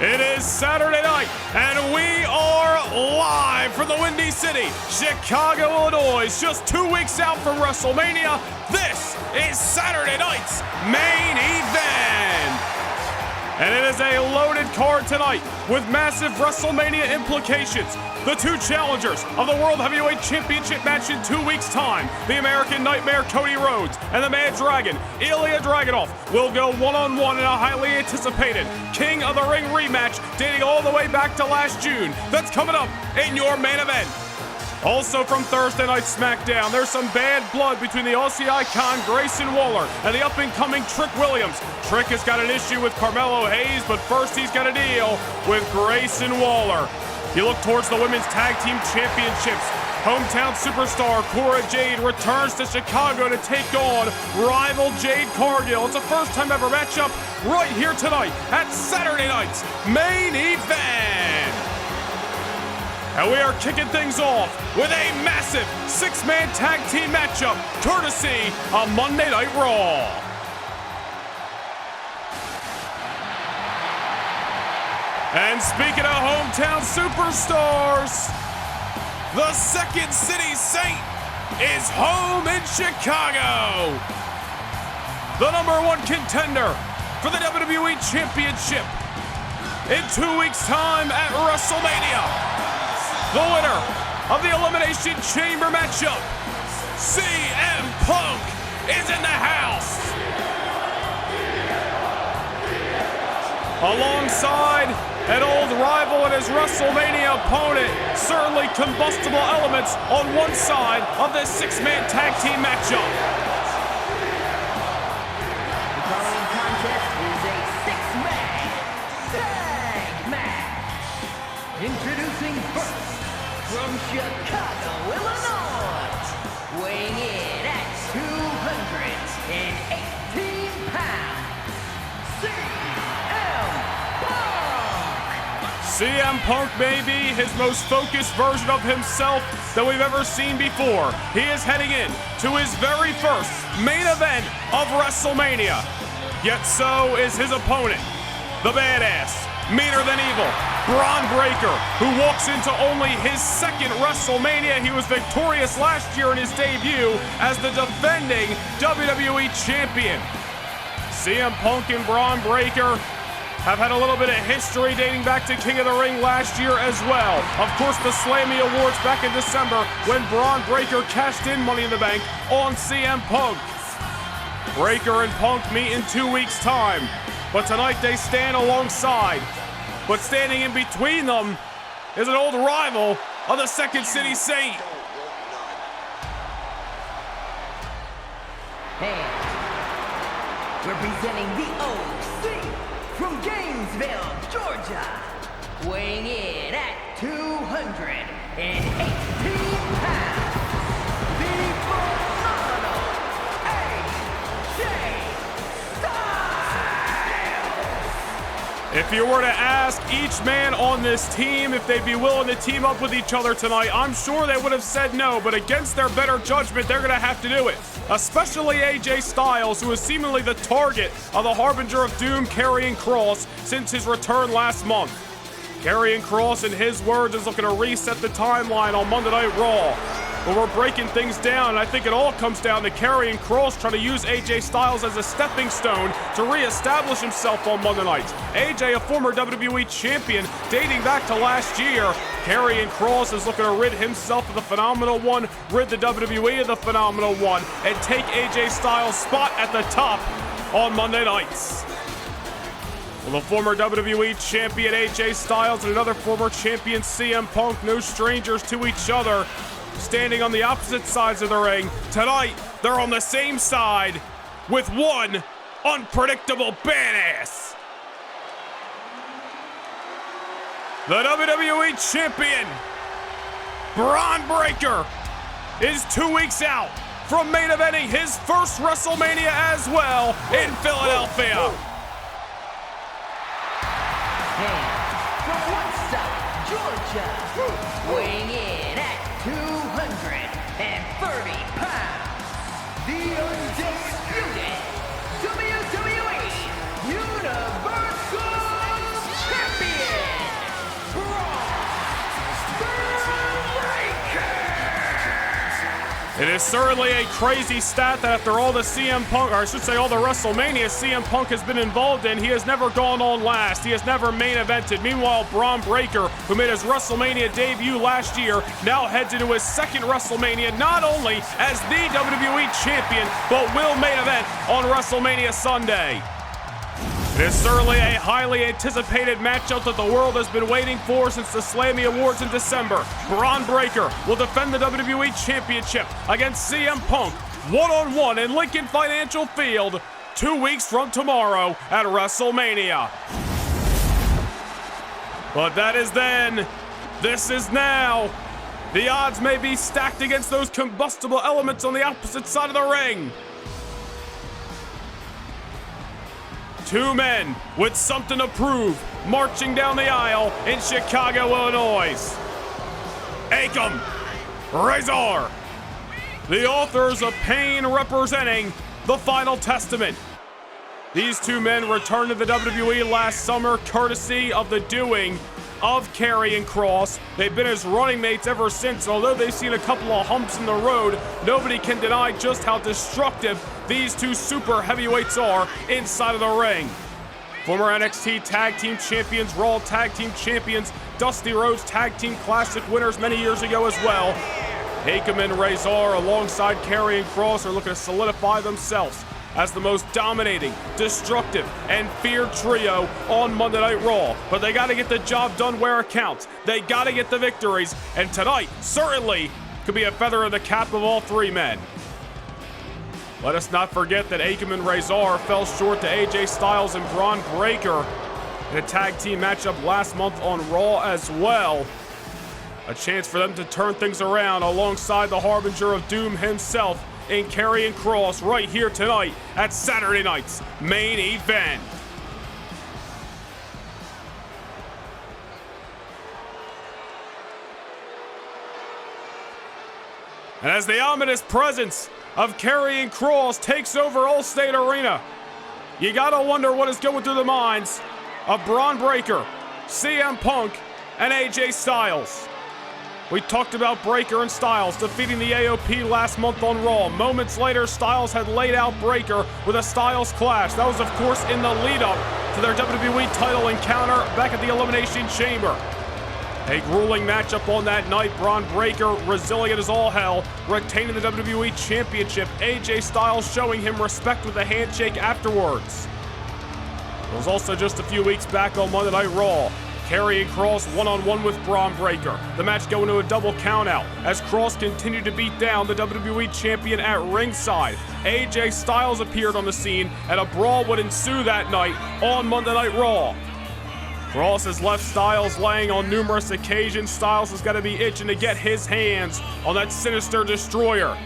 It is Saturday night, and we are live from the Windy City, Chicago, Illinois. Just 2 weeks out from WrestleMania, this is Saturday night's main event. And it is a loaded card tonight with massive WrestleMania implications. The two challengers of the World Heavyweight Championship match in 2 weeks' time, the American Nightmare Cody Rhodes and the Mad Dragon Ilja Dragunov, will go one-on-one in a highly anticipated King of the Ring rematch dating all the way back to last June. That's coming up in your main event. Also from Thursday Night SmackDown, there's some bad blood between the Aussie icon Grayson and the up-and-coming Trick Williams. Trick has got an issue with Carmelo Hayes, but first he's got to deal with Grayson Waller. You look towards the Women's Tag Team Championships. Hometown superstar Cora Jade returns to Chicago to take on rival Jade Cargill. It's a first-time ever matchup right here tonight at Saturday night's main event. And we are kicking things off with a massive six-man tag team matchup, courtesy of Monday Night Raw. And speaking of hometown superstars, the Second City Saint is home in Chicago. The #1 contender for the WWE Championship in 2 weeks' time at WrestleMania. The winner of the Elimination Chamber matchup, CM Punk, is in the house. Alongside an old rival and his WrestleMania opponent, certainly combustible elements on one side of this six-man tag team matchup. The following contest is a six-man tag match. Introducing first, from Chicago, Illinois, weighing in at 218 pounds, CM Punk may be his most focused version of himself that we've ever seen before. He is heading in to his very first main event of WrestleMania. Yet so is his opponent, the badass, meaner than evil, Bron Breakker, who walks into only his second WrestleMania. He was victorious last year in his debut as the defending WWE Champion. CM Punk and Bron Breakker have had a little bit of history dating back to King of the Ring last year as well. Of course, the Slammy Awards back in December when Bron Breakker cashed in Money in the Bank on CM Punk. Breakker and Punk meet in 2 weeks' time, but tonight they stand alongside. But standing in between them is an old rival of the Second City Saint. And representing the OC from Gainesville, Georgia, weighing in at 218 pounds, the phenomenal AJ Styles. If you were to ask each man on this team if they'd be willing to team up with each other tonight, I'm sure they would have said no, but against their better judgment, they're going to have to do it. Especially AJ Styles, who is seemingly the target of the Harbinger of Doom, Karrion Kross, since his return last month. Karrion Kross, in his words, is looking to reset the timeline on Monday Night Raw. But we're breaking things down, and I think it all comes down to Karrion Kross trying to use AJ Styles as a stepping stone to reestablish himself on Monday nights. AJ, a former WWE champion dating back to last year. Karrion Kross is looking to rid himself of the Phenomenal One, rid the WWE of the Phenomenal One, and take AJ Styles' spot at the top on Monday nights. Well, the former WWE champion AJ Styles and another former champion CM Punk, no strangers to each other, standing on the opposite sides of the ring. Tonight, they're on the same side with one unpredictable badass. The WWE Champion, Bron Breakker, is 2 weeks out from main eventing his first WrestleMania as well in Philadelphia. And from Woodstock, Georgia, weighing in at 230 pounds, the undisputed WWE Universal Champion. It is certainly a crazy stat that after all the CM Punk, or I should say all the WrestleMania CM Punk has been involved in, he has never gone on last. He has never main evented. Meanwhile, Bron Breakker, who made his WrestleMania debut last year, now heads into his second WrestleMania, not only as the WWE Champion, but will main event on WrestleMania Sunday. It is certainly a highly anticipated matchup that the world has been waiting for since the Slammy Awards in December. Bron Breakker will defend the WWE Championship against CM Punk one-on-one in Lincoln Financial Field 2 weeks from tomorrow at WrestleMania. But that is then. This is now. The odds may be stacked against those combustible elements on the opposite side of the ring. Two men with something to prove, marching down the aisle in Chicago, Illinois. Akam, Razor, the authors of Pain representing the Final Testament. These two men returned to the WWE last summer courtesy of the doing of Karrion Kross. They've been his running mates ever since. Although they've seen a couple of humps in the road, nobody can deny just how destructive these two super heavyweights are inside of the ring. Former NXT Tag Team Champions, Raw Tag Team Champions, Dusty Rhodes Tag Team Classic winners many years ago as well. Akam and Razor alongside Karrion Kross are looking to solidify themselves as the most dominating, destructive, and feared trio on Monday Night Raw. But they got to get the job done where it counts. They got to get the victories, and tonight certainly could be a feather in the cap of all three men. Let us not forget that Akam and Razor fell short to AJ Styles and Bron Breakker in a tag team matchup last month on Raw as well. A chance for them to turn things around alongside the Harbinger of Doom himself in Karrion Kross right here tonight at Saturday night's main event. And as the ominous presence of Karrion Kross takes over Allstate Arena, you gotta wonder what is going through the minds of Bron Breakker, CM Punk, and AJ Styles. We talked about Breakker and Styles defeating the AOP last month on Raw. Moments later, Styles had laid out Breakker with a Styles Clash. That was, of course, in the lead-up to their WWE title encounter back at the Elimination Chamber. A grueling matchup on that night. Bron Breakker, resilient as all hell, retaining the WWE Championship. AJ Styles showing him respect with a handshake afterwards. It was also just a few weeks back on Monday Night Raw. Karrion Kross one-on-one with Bron Breakker. The match going to a double countout as Kross continued to beat down the WWE Champion at ringside. AJ Styles appeared on the scene and a brawl would ensue that night on Monday Night Raw. Kross has left Styles laying on numerous occasions. Styles has got to be itching to get his hands on that sinister destroyer.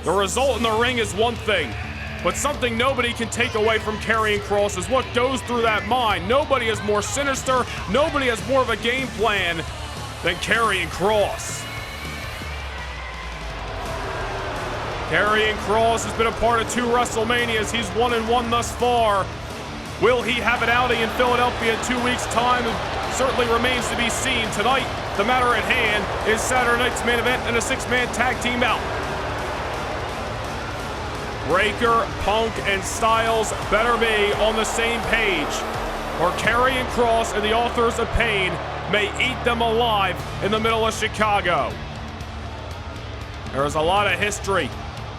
The result in the ring is one thing, but something nobody can take away from Karrion Kross is what goes through that mind. Nobody is more sinister, nobody has more of a game plan than Karrion Kross. Karrion Kross has been a part of 2 WrestleManias. He's 1-1 thus far. Will he have an outing in Philadelphia in 2 weeks' time? It certainly remains to be seen. Tonight, the matter at hand is Saturday night's main event and a 6-man tag team out. Breakker, Punk, and Styles better be on the same page, or Karrion Kross and the authors of Pain may eat them alive in the middle of Chicago. There is a lot of history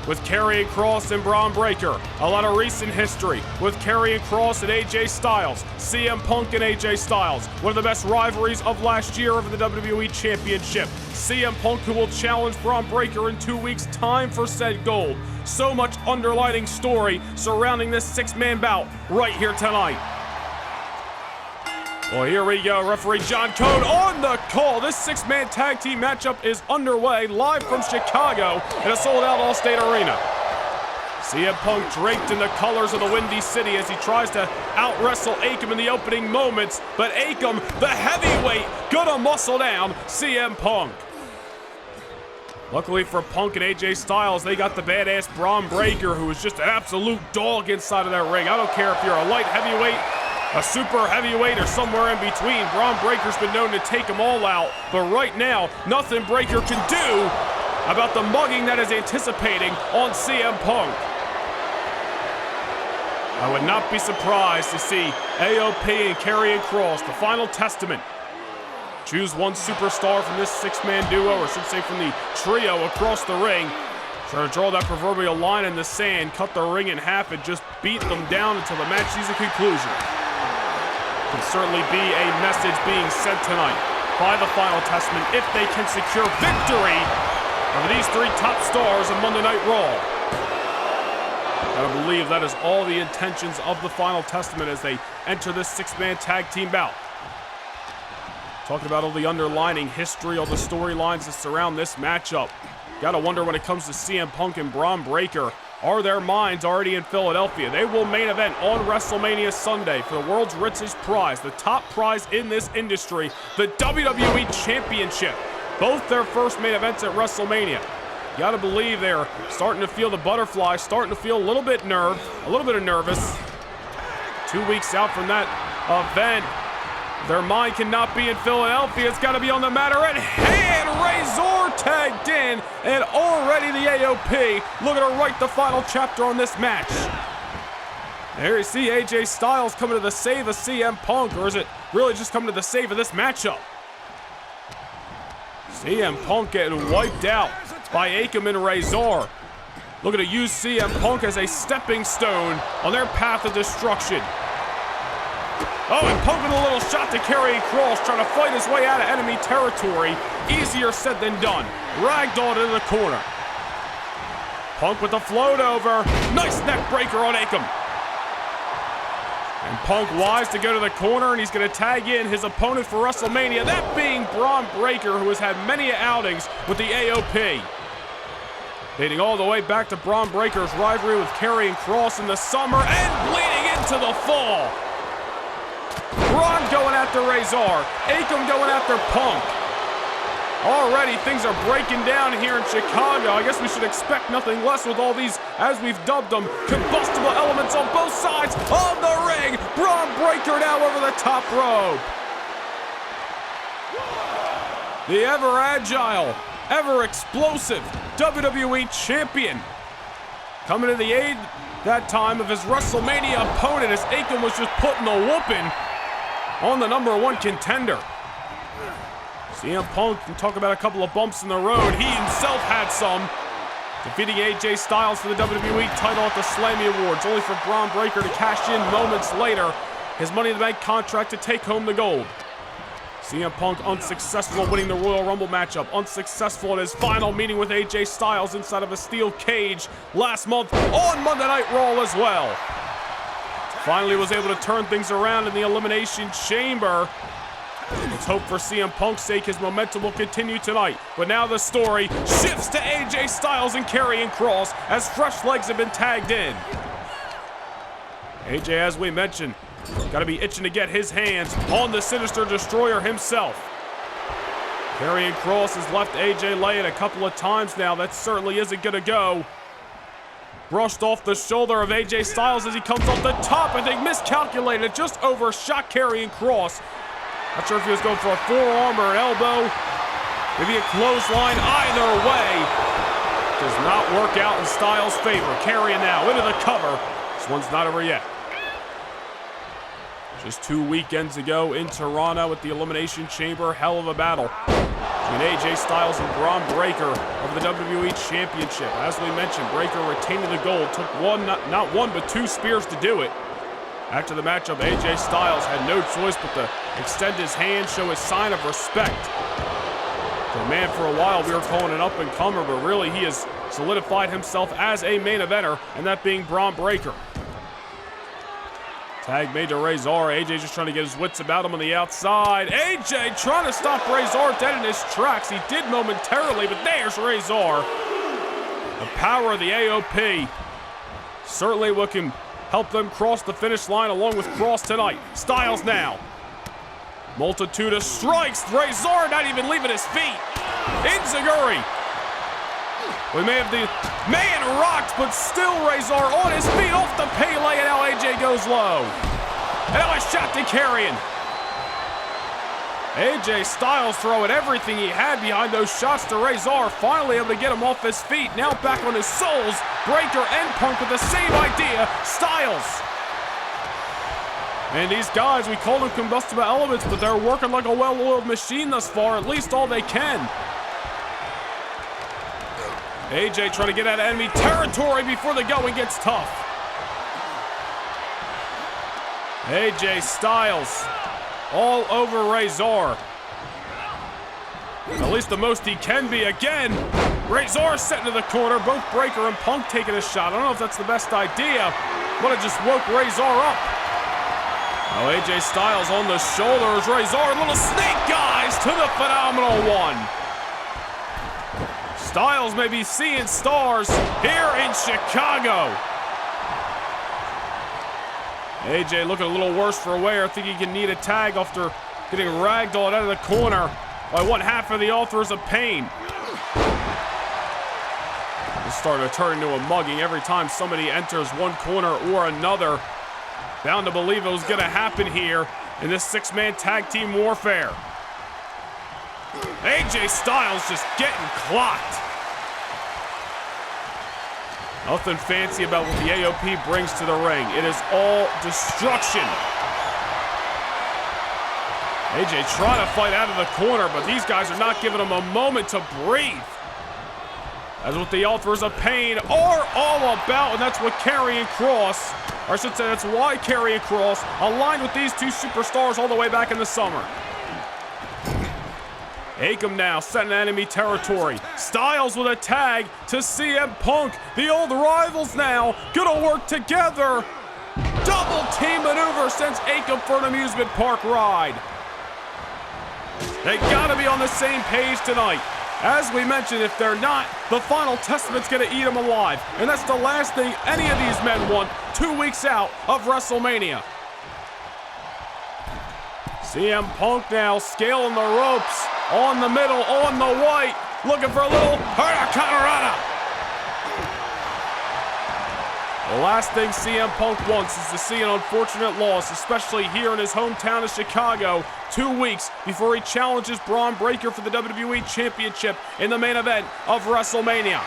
with Karrion Kross and Bron Breakker. A lot of recent history with Karrion Kross and AJ Styles, CM Punk and AJ Styles. One of the best rivalries of last year over the WWE Championship. CM Punk, who will challenge Bron Breakker in 2 weeks' time for said gold. So much underlining story surrounding this 6-man bout right here tonight. Well, here we go. Referee John Code on the call. This 6-man tag team matchup is underway live from Chicago in a sold-out Allstate Arena. CM Punk draped in the colors of the Windy City as he tries to out-wrestle Akam in the opening moments, but Akam, the heavyweight, gonna muscle down CM Punk. Luckily for Punk and AJ Styles, they got the badass Bron Breakker, who is just an absolute dog inside of that ring. I don't care if you're a light heavyweight, a super heavyweight, or somewhere in between. Bron Breakker's been known to take them all out, but right now, nothing Breakker can do about the mugging that is anticipating on CM Punk. I would not be surprised to see AOP and Karrion Kross, the final testament, choose one superstar from this six-man duo, or I should say from the trio across the ring, try to draw that proverbial line in the sand, cut the ring in half, and just beat them down until the match sees a conclusion. Can certainly be a message being sent tonight by the final testament if they can secure victory over these three top stars of Monday Night Raw. I believe that is all the intentions of the final testament as they enter this six-man tag team bout. Talking about all the underlining history, all the storylines that surround this matchup. Gotta wonder when it comes to CM Punk and Bron Breakker, are their minds already in Philadelphia? They will main event on WrestleMania Sunday for the world's richest prize, the top prize in this industry, the WWE Championship. Both their first main events at WrestleMania. You gotta believe they're starting to feel the butterflies, starting to feel a little bit of nervous. 2 weeks out from that event, their mind cannot be in Philadelphia. It's got to be on the matter at hand. Razor tagged in, and already the AOP looking to write the final chapter on this match. There you see AJ Styles coming to the save of CM Punk, or is it really just coming to the save of this matchup? CM Punk getting wiped out by Akam and Razor. Looking to use CM Punk as a stepping stone on their path of destruction. Oh, and Punk with a little shot to Karrion Kross, trying to fight his way out of enemy territory. Easier said than done. Ragdolled into the corner. Punk with the float over. Nice neck breaker on Akam. And Punk wise to go to the corner, and he's going to tag in his opponent for WrestleMania, that being Bron Breakker, who has had many outings with the AOP. Dating all the way back to Bron Breakker's rivalry with Karrion Kross in the summer, and bleeding into the fall. Bron going after Razor, Akam going after Punk. Already things are breaking down here in Chicago. I guess we should expect nothing less with all these, as we've dubbed them, combustible elements on both sides of the ring. Bron Breakker now over the top rope. The ever agile, ever explosive WWE Champion coming to the aid that time of his WrestleMania opponent as Akam was just putting a whooping on the #1 contender. CM Punk can talk about a couple of bumps in the road. He himself had some, defeating AJ Styles for the WWE title at the Slammy Awards, only for Bron Breakker to cash in moments later his Money in the Bank contract to take home the gold. CM Punk unsuccessful at winning the Royal Rumble matchup, unsuccessful in his final meeting with AJ Styles inside of a steel cage last month on Monday Night Raw as well. Finally was able to turn things around in the Elimination Chamber. Let's hope for CM Punk's sake his momentum will continue tonight. But now the story shifts to AJ Styles and Karrion Kross as fresh legs have been tagged in. AJ, as we mentioned, got to be itching to get his hands on the Sinister Destroyer himself. Karrion Kross has left AJ laying a couple of times now. That certainly isn't going to go. Brushed off the shoulder of AJ Styles as he comes off the top. I think miscalculated, just overshot Karrion Kross. Not sure if he was going for a forearm or an elbow. Maybe a clothesline. Either way, does not work out in Styles' favor. Karrion now into the cover. This one's not over yet. Just 2 weekends ago in Toronto at the Elimination Chamber, hell of a battle between AJ Styles and Bron Breakker over the WWE Championship. As we mentioned, Breakker retaining the gold. Took not one, but 2 spears to do it. After the matchup, AJ Styles had no choice but to extend his hand, show a sign of respect. The man, for a while, we were calling an up-and-comer, but really he has solidified himself as a main eventer, and that being Bron Breakker. Tag made to Razor. AJ just trying to get his wits about him on the outside. AJ trying to stop Razor dead in his tracks. He did momentarily, but there's Razor. The power of the AOP. Certainly what can help them cross the finish line along with Kross tonight. Styles now. Multitude of strikes. Razor not even leaving his feet. Enziguri. We may have the man rocked, but still Razor on his feet off the Pele, and now AJ goes low. And now a shot to Karrion. AJ Styles throwing everything he had behind those shots to Razor, finally able to get him off his feet. Now back on his soles. Breaker and Punk with the same idea. Styles. And these guys, we call them combustible elements, but they're working like a well-oiled machine thus far, at least all they can. AJ trying to get out of enemy territory before the going gets tough. AJ Styles all over Razor. At least the most he can be again. Razor set into the corner, both Breaker and Punk taking a shot. I don't know if that's the best idea, but it just woke Razor up. Now AJ Styles on the shoulders. Razor, little snake guys to the phenomenal one. Styles may be seeing stars here in Chicago. AJ looking a little worse for wear. I think he can need a tag after getting ragdolled out of the corner by one half of the Authors of Pain. It's starting to turn into a mugging every time somebody enters one corner or another. Bound to believe it was going to happen here in this six-man tag team warfare. AJ Styles just getting clocked. Nothing fancy about what the AOP brings to the ring. It is all destruction. AJ trying to fight out of the corner, but these guys are not giving him a moment to breathe. That's what the Authors of Pain are all about, and that's what Karrion Kross, or I should say that's why Karrion Kross aligned with these two superstars all the way back in the summer. Akam now setting enemy territory. Styles with a tag to CM Punk. The old rivals now gonna work together. Double team maneuver sends Akam for an amusement park ride. They gotta be on the same page tonight. As we mentioned, if they're not, the Final Testament's gonna eat them alive. And that's the last thing any of these men want 2 weeks out of WrestleMania. CM Punk now scaling the ropes. On the middle, on the white, looking for a little Hurricanrana. The last thing CM Punk wants is to see an unfortunate loss, especially here in his hometown of Chicago, 2 weeks before he challenges Bron Breakker for the WWE Championship in the main event of WrestleMania.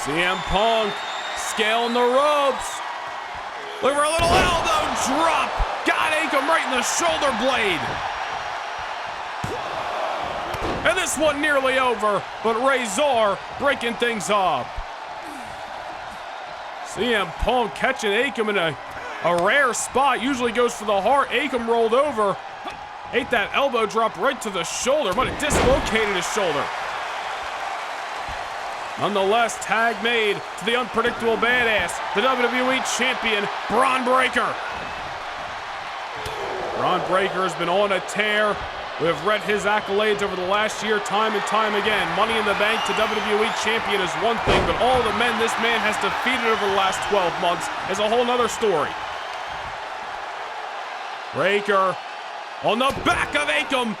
CM Punk scaling the ropes. Look for a little elbow drop. Got Akam right in the shoulder blade. And this one nearly over, but Razor breaking things up. CM Punk catching Akam in a rare spot. Usually goes for the heart. Akam rolled over. Ate that elbow drop right to the shoulder. Might have dislocated his shoulder. Nonetheless, tag made to the unpredictable badass, the WWE Champion, Bron Breakker. Bron Breakker has been on a tear. We have read his accolades over the last year time and time again. Money in the Bank to WWE Champion is one thing, but all the men this man has defeated over the last 12 months is a whole nother story. Breakker on the back of Akam,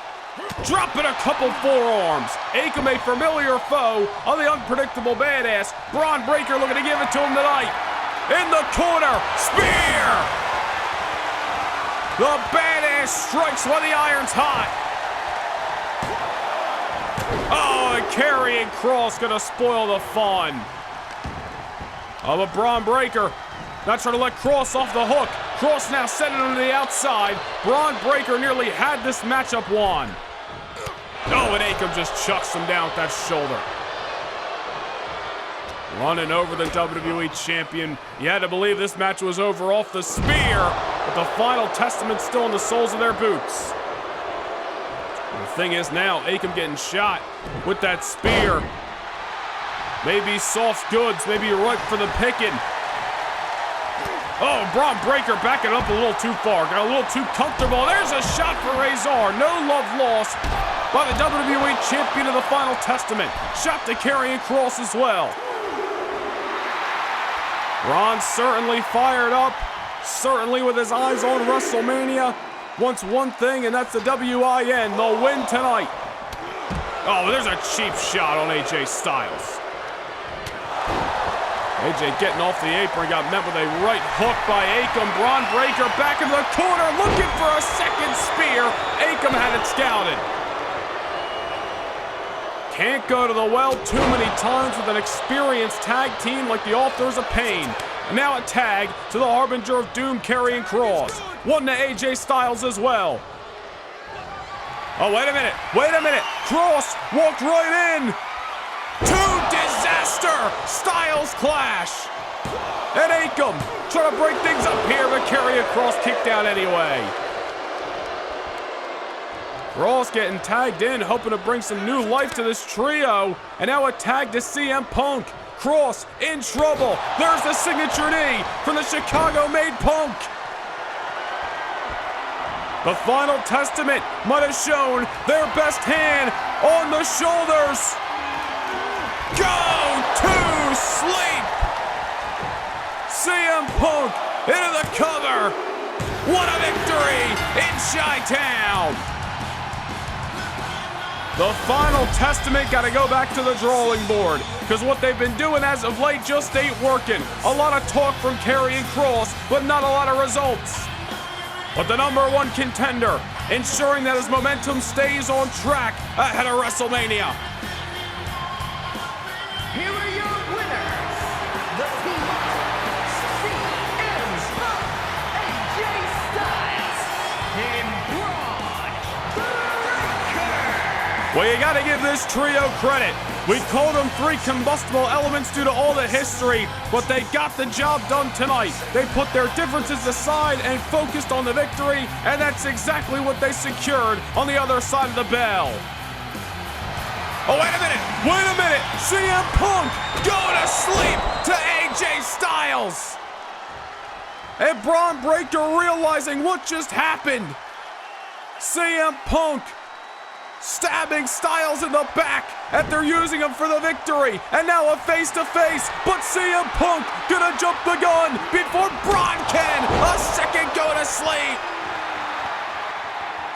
dropping a couple forearms. Akam, a familiar foe of the unpredictable badass. Bron Breakker looking to give it to him tonight. In the corner, spear! The badass strikes while the iron's hot. Oh, and Karrion Kross gonna spoil the fun. Oh, but Bron Breakker not trying to let Kross off the hook. Kross now setting him to the outside. Bron Breakker nearly had this matchup won. Oh, and Akam just chucks him down with that shoulder. Running over the WWE Champion. You had to believe this match was over off the spear, but the Final Testament still in the soles of their boots. And the thing is now, Akam getting shot with that spear. Maybe soft goods, maybe ripe for the picking. Oh, Bron Breakker backing up a little too far. Got a little too comfortable. There's a shot for Razor. No love lost by the WWE Champion of the Final Testament. Shot to Karrion Kross as well. Bron certainly fired up, certainly with his eyes on WrestleMania. Wants one thing, and that's the WIN, the win tonight. Oh, there's a cheap shot on AJ Styles. AJ getting off the apron, got met with a right hook by Akam. Bron Breakker back in the corner, looking for a second spear. them had it scouted. Can't go to the well too many times with an experienced tag team like the Authors of Pain. And now a tag to the Harbinger of Doom, Karrion Kross. One to AJ Styles as well. Oh, wait a minute. Kross walked right in. To disaster. Styles clash. And Akam trying to break things up here, but Karrion Kross kicked out anyway. Kross getting tagged in, hoping to bring some new life to this trio. And now a tag to CM Punk. Kross in trouble. There's the signature knee from the Chicago-made Punk. The final testament might have shown their best hand on the shoulders. Go to sleep. CM Punk into the cover. What a victory in Chi-Town. The final testament got to go back to the drawing board, because what they've been doing as of late just ain't working. A lot of talk from Karrion Kross, but not a lot of results. But the #1 contender, ensuring that his momentum stays on track ahead of WrestleMania. Here are your winners, the team of CM Punk, AJ Styles, and Bron. Well, you gotta give this trio credit. We called them 3 combustible elements due to all the history, but they got the job done tonight. They put their differences aside and focused on the victory, and that's exactly what they secured on the other side of the bell. Oh, wait a minute. CM Punk going to sleep to AJ Styles. And Bron Breakker realizing what just happened. CM Punk stabbing Styles in the back after using him for the victory. And now a face-to-face, but CM Punk gonna jump the gun before Bron can. A second go to sleep.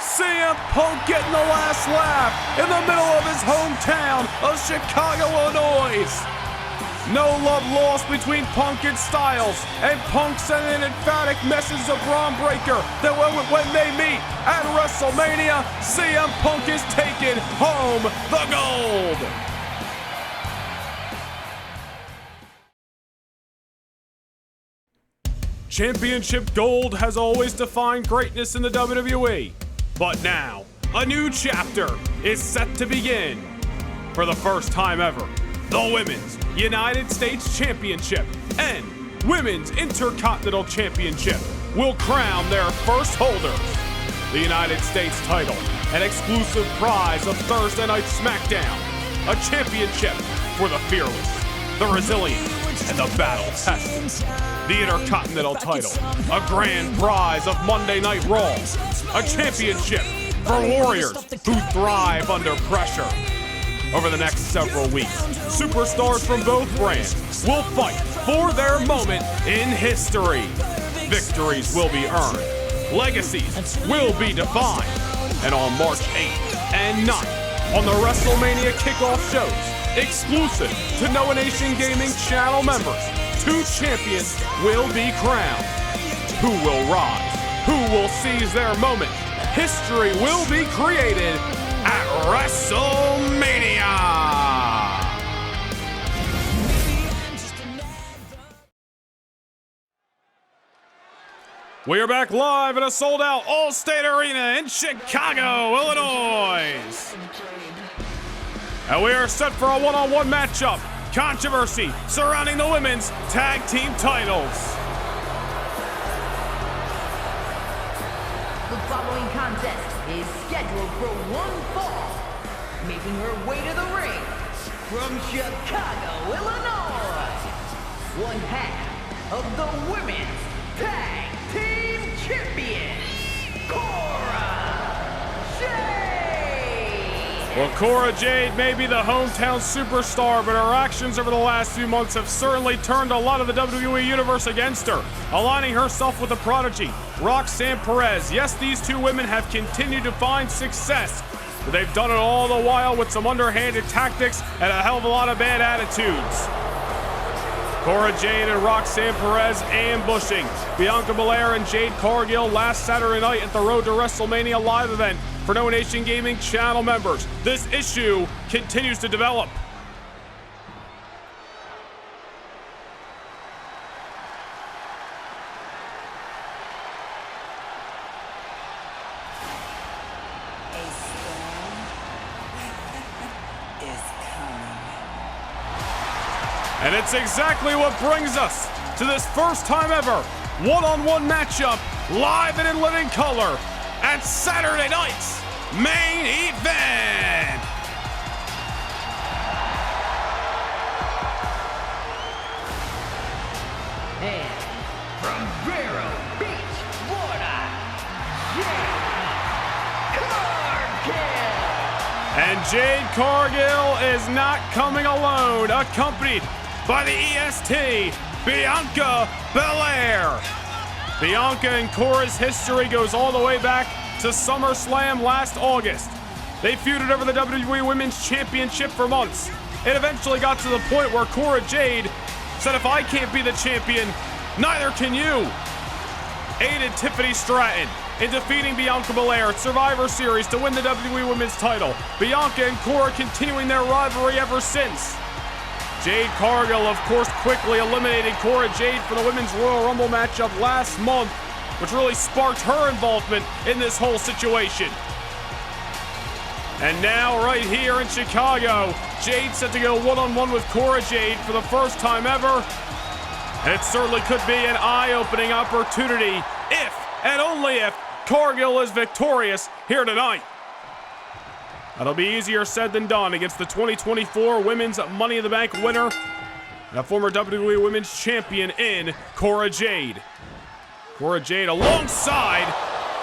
CM Punk getting the last laugh in the middle of his hometown of Chicago, Illinois. No love lost between Punk and Styles, and Punk sent an emphatic message to Bron Breakker that when they meet at WrestleMania, CM Punk is taking home the gold. Championship gold has always defined greatness in the WWE, but now a new chapter is set to begin. For the first time ever, the Women's United States Championship and Women's Intercontinental Championship will crown their first holders. The United States title, an exclusive prize of Thursday Night SmackDown, a championship for the fearless, the resilient, and the battle-tested. The Intercontinental title, a grand prize of Monday Night Raw, a championship for warriors who thrive under pressure. Over the next several weeks, superstars from both brands will fight for their moment in history. Victories will be earned, legacies will be defined, and on March 8th and 9th on the WrestleMania kickoff shows, exclusive to Noah Nation Gaming channel members, 2 champions will be crowned. Who will rise? Who will seize their moment? History will be created at WrestleMania! We are back live at a sold-out All-State Arena in Chicago, Illinois. And we are set for a one-on-one matchup. Controversy surrounding the women's tag team titles. The following contest is scheduled for one fall. Making her way to the ring from Chicago, Illinois, one half of the Women's Tag Team Champions, Cora Jade. Well, Cora Jade may be the hometown superstar, but her actions over the last few months have certainly turned a lot of the WWE Universe against her, aligning herself with the prodigy, Roxanne Perez. Yes, these 2 women have continued to find success, but they've done it all the while with some underhanded tactics and a hell of a lot of bad attitudes. Cora Jade and Roxanne Perez ambushing Bianca Belair and Jade Cargill last Saturday night at the Road to WrestleMania live event for No Nation Gaming channel members. This issue continues to develop. And it's exactly what brings us to this first time ever one-on-one matchup live and in living color at Saturday night's main event. And from Vero Beach, Florida, Jade Cargill. And Jade Cargill is not coming alone, accompanied by the EST, Bianca Belair. Bianca and Cora's history goes all the way back to SummerSlam last August. They feuded over the WWE Women's Championship for months. It eventually got to the point where Cora Jade said, if I can't be the champion, neither can you. Aided Tiffany Stratton in defeating Bianca Belair at Survivor Series to win the WWE Women's title. Bianca and Cora continuing their rivalry ever since. Jade Cargill, of course, quickly eliminated Cora Jade for the Women's Royal Rumble matchup last month, which really sparked her involvement in this whole situation. And now, right here in Chicago, Jade set to go one-on-one with Cora Jade for the first time ever. And it certainly could be an eye-opening opportunity if, and only if, Cargill is victorious here tonight. That'll be easier said than done against the 2024 Women's Money in the Bank winner and a former WWE Women's Champion in Cora Jade. Cora Jade alongside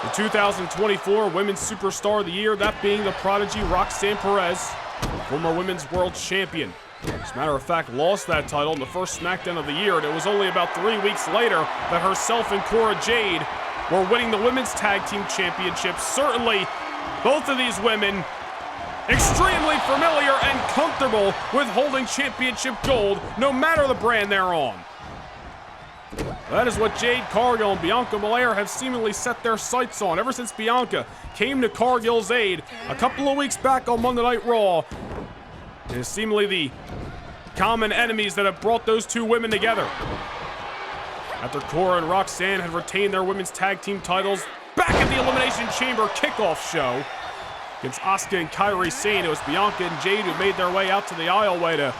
the 2024 Women's Superstar of the Year, that being the prodigy Roxanne Perez, former Women's World Champion. As a matter of fact, lost that title in the first SmackDown of the year, and it was only about 3 weeks later that herself and Cora Jade were winning the Women's Tag Team Championships. Certainly, both of these women extremely familiar and comfortable with holding championship gold, no matter the brand they're on. That is what Jade Cargill and Bianca Belair have seemingly set their sights on ever since Bianca came to Cargill's aid a couple of weeks back on Monday Night Raw. It is seemingly the common enemies that have brought those two women together. After Cora and Roxanne had retained their women's tag team titles back at the Elimination Chamber kickoff show against Asuka and Kairi Sane, it was Bianca and Jade who made their way out to the aisleway to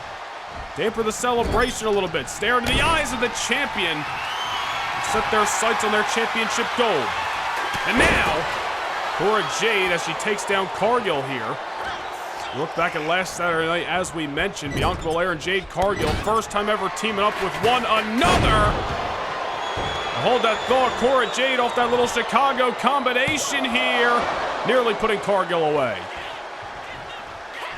damper the celebration a little bit, stare into the eyes of the champion, and set their sights on their championship gold. And now, Cora Jade, as she takes down Cargill here. Look back at last Saturday night, as we mentioned, Bianca Belair and Jade Cargill, first time ever teaming up with one another. Hold that thought, Cora Jade off that little Chicago combination here, nearly putting Cargill away.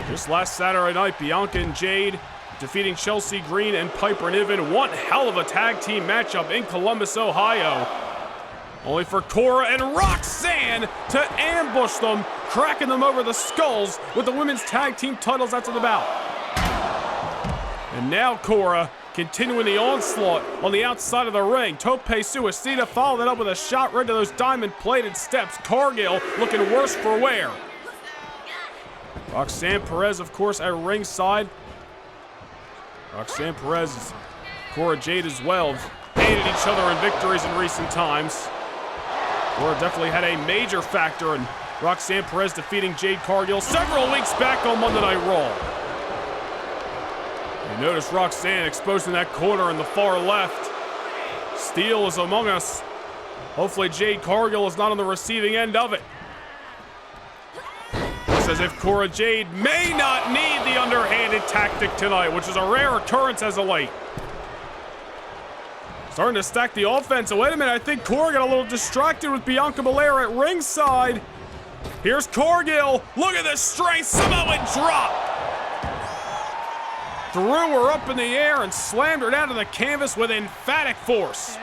Just last Saturday night, Bianca and Jade defeating Chelsea Green and Piper Niven. One hell of a tag team matchup in Columbus, Ohio. Only for Cora and Roxanne to ambush them, cracking them over the skulls with the women's tag team titles after the bout. And now Cora continuing the onslaught on the outside of the ring. Tope Suicida followed it up with a shot right to those diamond-plated steps. Cargill looking worse for wear. Roxanne Perez, of course, at ringside. Roxanne Perez, Cora Jade as well, have aided each other in victories in recent times. Cora definitely had a major factor in Roxanne Perez defeating Jade Cargill several weeks back on Monday Night Raw. You notice Roxanne exposing that corner in the far left. Steel is among us. Hopefully Jade Cargill is not on the receiving end of it. It's as if Cora Jade may not need the underhanded tactic tonight, which is a rare occurrence as of late. Starting to stack the offense. Oh, wait a minute, I think Cora got a little distracted with Bianca Belair at ringside. Here's Cargill. Look at this strength, Samoan drop. Threw her up in the air and slammed her down to the canvas with emphatic force.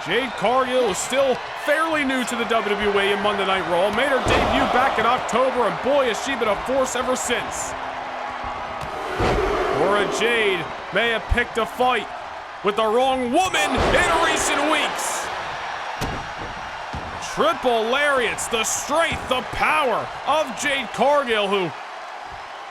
Jade Cargill is still fairly new to the WWE in Monday Night Raw. Made her debut back in October, and boy, has she been a force ever since. Cora Jade may have picked a fight with the wrong woman in recent weeks. Triple lariats, the strength, the power of Jade Cargill, who...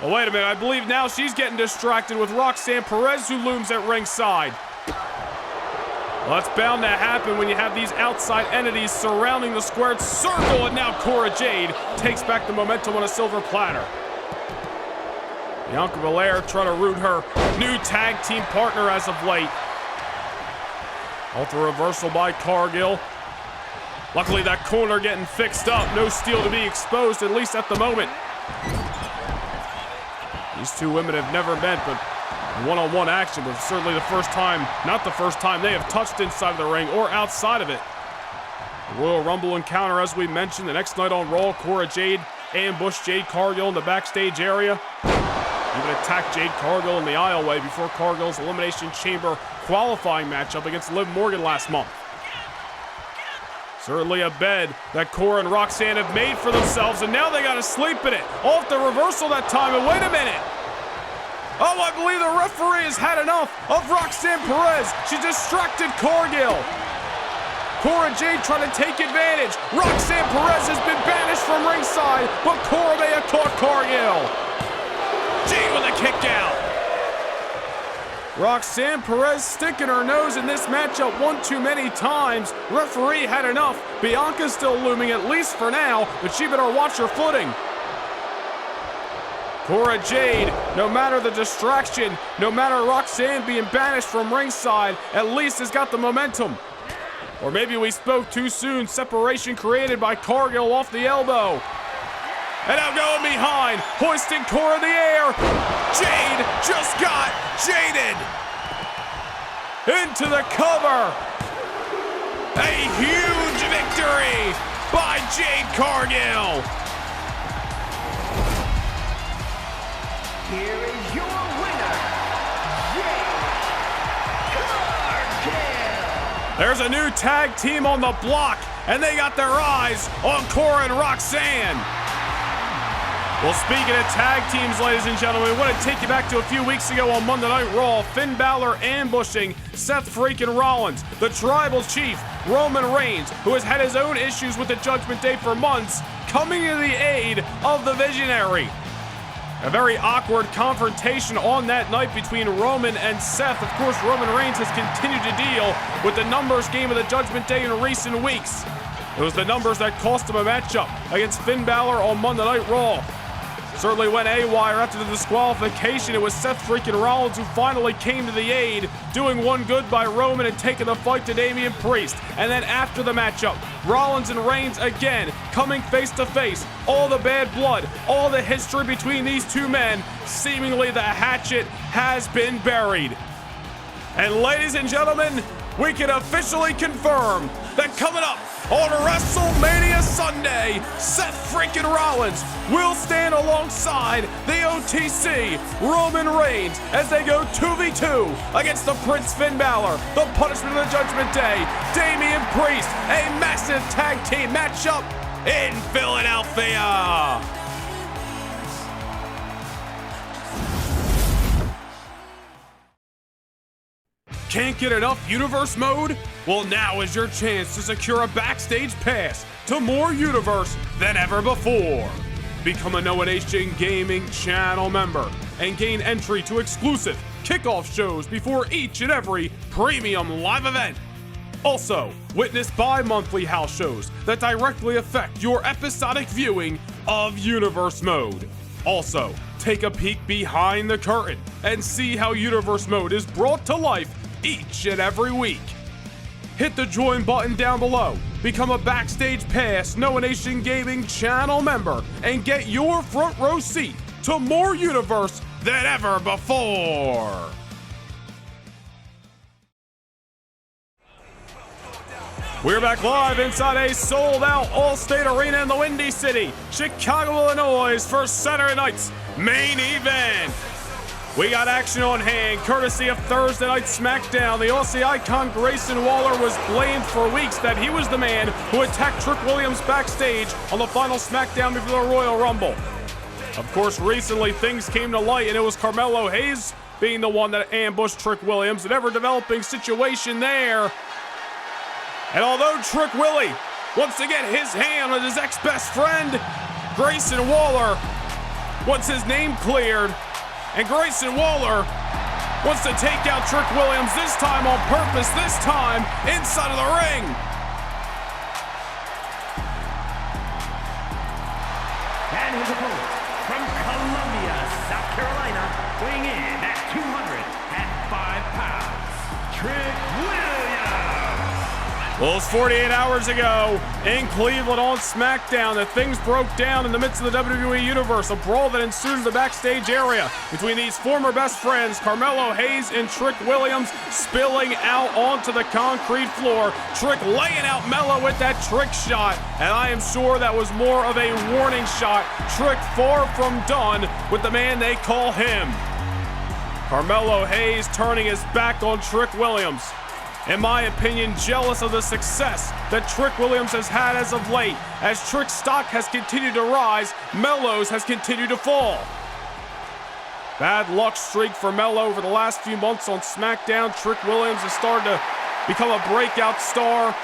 Well, wait a minute, I believe now she's getting distracted with Roxanne Perez, who looms at ringside. Well, that's bound to happen when you have these outside entities surrounding the squared circle, and now Cora Jade takes back the momentum on a silver platter. Bianca Belair trying to root her new tag team partner as of late. Alter reversal by Cargill. Luckily, that corner getting fixed up. No steel to be exposed, at least at the moment. These two women have never met, but one-on-one action, but certainly the first time, not the first time, they have touched inside of the ring or outside of it. The Royal Rumble encounter, as we mentioned, the next night on Raw, Cora Jade ambushed Jade Cargill in the backstage area. Even attacked Jade Cargill in the aisleway before Cargill's Elimination Chamber qualifying matchup against Liv Morgan last month. Certainly a bed that Cora and Roxanne have made for themselves, and now they gotta sleep in it. Off the reversal that time, and wait a minute. Oh, I believe the referee has had enough of Roxanne Perez. She distracted Cargill. Cora Jade trying to take advantage. Roxanne Perez has been banished from ringside, but Cora may have caught Cargill. Jade with a kick out. Roxanne Perez sticking her nose in this matchup one too many times. Referee had enough. Bianca's still looming, at least for now, but she better watch her footing. Cora Jade, no matter the distraction, no matter Roxanne being banished from ringside, at least has got the momentum. Or maybe we spoke too soon. Separation created by Cargill off the elbow. And now going behind, hoisting Cora in the air. Jade just got jaded. Into the cover. A huge victory by Jade Cargill. Here is your winner, Jade Cargill. There's a new tag team on the block, and they got their eyes on Cora and Roxanne. Well, speaking of tag teams, ladies and gentlemen, I want to take you back to a few weeks ago on Monday Night Raw. Finn Balor ambushing Seth freaking Rollins, the Tribal Chief, Roman Reigns, who has had his own issues with the Judgment Day for months, coming to the aid of the Visionary. A very awkward confrontation on that night between Roman and Seth. Of course, Roman Reigns has continued to deal with the numbers game of the Judgment Day in recent weeks. It was the numbers that cost him a matchup against Finn Balor on Monday Night Raw. Certainly went AWire after the disqualification. It was Seth freaking Rollins who finally came to the aid, doing one good by Roman and taking the fight to Damian Priest. And then after the matchup, Rollins and Reigns again coming face to face. All the bad blood, all the history between these two men, seemingly the hatchet has been buried. And ladies and gentlemen, we can officially confirm that coming up on WrestleMania Sunday, Seth freaking Rollins will stand alongside the OTC Roman Reigns as they go 2v2 against the Prince Finn Balor, the Punishment of the Judgment Day, Damian Priest, a massive tag team matchup in Philadelphia. Can't get enough Universe mode? Well, now is your chance to secure a backstage pass to more Universe than ever before. Become a Noah Nation Gaming channel member and gain entry to exclusive kickoff shows before each and every premium live event. Also, witness bi-monthly house shows that directly affect your episodic viewing of Universe mode. Also, take a peek behind the curtain and see how Universe mode is brought to life each and every week. Hit the join button down below, become a Backstage Pass Noah Nation Gaming channel member, and get your front row seat to more Universe than ever before. We're back live inside a sold-out All-State Arena in the Windy City, Chicago, Illinois, for Saturday night's main event. We got action on hand, courtesy of Thursday Night SmackDown. The Aussie icon Grayson Waller was blamed for weeks that he was the man who attacked Trick Williams backstage on the final SmackDown before the Royal Rumble. Of course, recently things came to light, and it was Carmelo Hayes being the one that ambushed Trick Williams, an ever-developing situation there. And although Trick Willie wants to get his hand on his ex-best friend, Grayson Waller wants his name cleared, and Grayson Waller wants to take out Trick Williams, this time on purpose, this time inside of the ring. And his opponent from Columbia, South Carolina, weighing in at 205 pounds, Trick Williams. Well, it was 48 hours ago in Cleveland on SmackDown that things broke down in the midst of the WWE Universe. A brawl that ensued in the backstage area between these former best friends, Carmelo Hayes and Trick Williams, spilling out onto the concrete floor. Trick laying out Melo with that trick shot, and I am sure that was more of a warning shot. Trick far from done with the man they call him. Carmelo Hayes turning his back on Trick Williams. In my opinion, jealous of the success that Trick Williams has had as of late. As Trick's stock has continued to rise, Melo's has continued to fall. Bad luck streak for Melo over the last few months on SmackDown. Trick Williams has started to become a breakout star.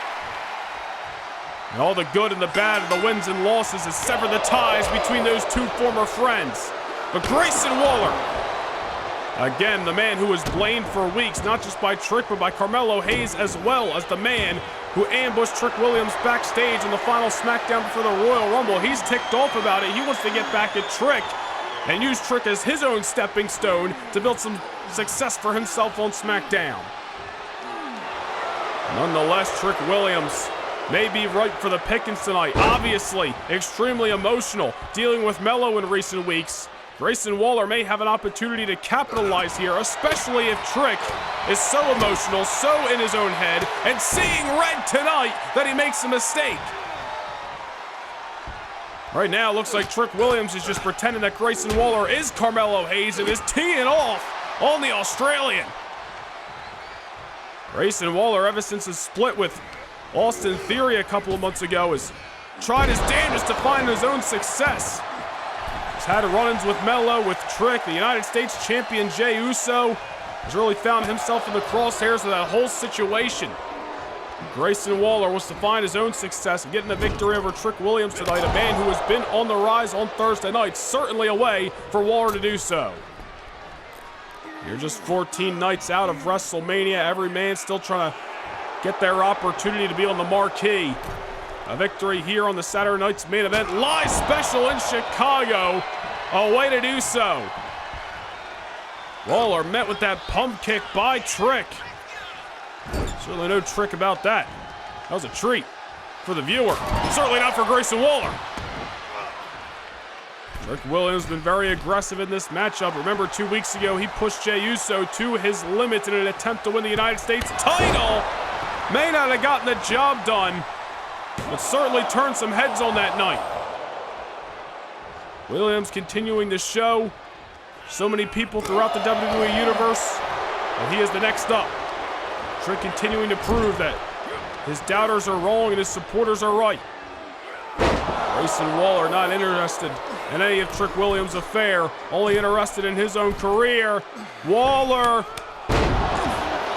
And all the good and the bad of the wins and losses has severed the ties between those two former friends. But Grayson Waller, again, the man who was blamed for weeks, not just by Trick, but by Carmelo Hayes, as well as the man who ambushed Trick Williams backstage in the final SmackDown before the Royal Rumble. He's ticked off about it. He wants to get back at Trick and use Trick as his own stepping stone to build some success for himself on SmackDown. Nonetheless, Trick Williams may be ripe for the pickings tonight. Obviously, extremely emotional, dealing with Melo in recent weeks. Grayson Waller may have an opportunity to capitalize here, especially if Trick is so emotional, so in his own head, and seeing red tonight that he makes a mistake. Right now, it looks like Trick Williams is just pretending that Grayson Waller is Carmelo Hayes and is teeing off on the Australian. Grayson Waller, ever since his split with Austin Theory a couple of months ago, has tried his damnedest to find his own success. He's had run-ins with Melo, with Trick. The United States champion Jey Uso has really found himself in the crosshairs of that whole situation. Grayson Waller wants to find his own success and getting the victory over Trick Williams tonight, a man who has been on the rise on Thursday night. Certainly a way for Waller to do so. You're just 14 nights out of WrestleMania. Every man still trying to get their opportunity to be on the marquee. A victory here on the Saturday night's main event live special in Chicago. A way to do so. Waller met with that pump kick by Trick. Certainly no trick about that. That was a treat for the viewer. Certainly not for Grayson Waller. Trick Williams has been very aggressive in this matchup. Remember, 2 weeks ago, he pushed Jey Uso to his limits in an attempt to win the United States title. May not have gotten the job done, but certainly turned some heads on that night. Williams continuing to show so many people throughout the WWE Universe that he is the next up. Trick continuing to prove that his doubters are wrong and his supporters are right. Grayson Waller not interested in any of Trick Williams' affair, only interested in his own career. Waller,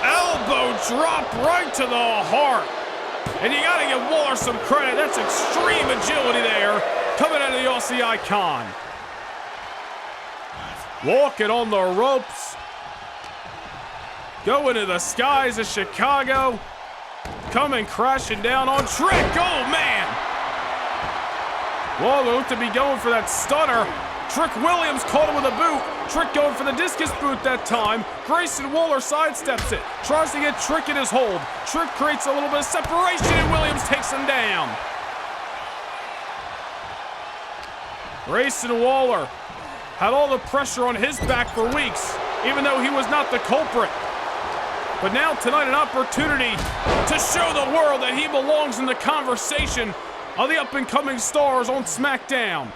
elbow drop right to the heart. And you gotta give Waller some credit. That's extreme agility there, coming out of the Aussie icon. Walking on the ropes. Going to the skies of Chicago. Coming crashing down on Trick. Oh, man. Waller looked to be going for that stunner. Trick Williams caught him with a boot. Trick going for the discus boot that time. Grayson Waller sidesteps it. Tries to get Trick in his hold. Trick creates a little bit of separation and Williams takes him down. Grayson Waller had all the pressure on his back for weeks, even though he was not the culprit. But now tonight, an opportunity to show the world that he belongs in the conversation of the up-and-coming stars on SmackDown.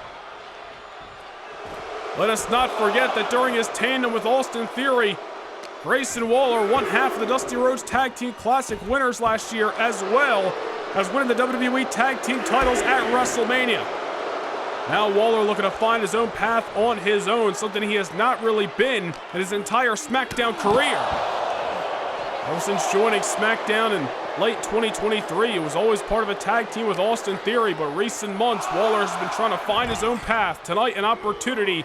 Let us not forget that during his tandem with Austin Theory, Grayson Waller won half of the Dusty Rhodes Tag Team Classic winners last year, as well as winning the WWE Tag Team titles at WrestleMania. Now Waller looking to find his own path on his own, something he has not really been in his entire SmackDown career. Ever since joining SmackDown in late 2023, it was always part of a tag team with Austin Theory, but recent months, Waller has been trying to find his own path. Tonight, an opportunity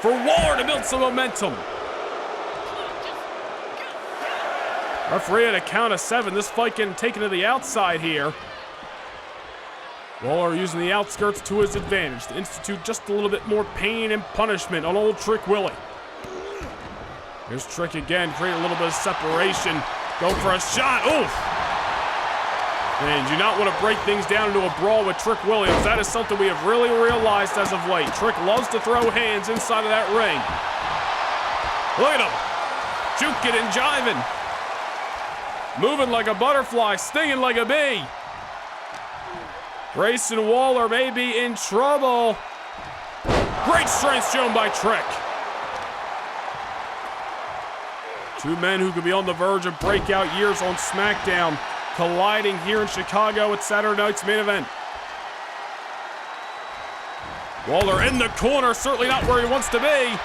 for Waller to build some momentum. Referee at a count of 7. This fight getting taken to the outside here. Waller using the outskirts to his advantage to institute just a little bit more pain and punishment on old Trick Willie. Here's Trick again, creating a little bit of separation. Go for a shot. Oof! And do not want to break things down into a brawl with Trick Williams. That is something we have really realized as of late. Trick loves to throw hands inside of that ring. Look at him. Juking and jiving. Moving like a butterfly, stinging like a bee. Grayson Waller may be in trouble. Great strength shown by Trick. Two men who could be on the verge of breakout years on SmackDown, colliding here in Chicago at Saturday night's main event. Waller in the corner, certainly not where he wants to be.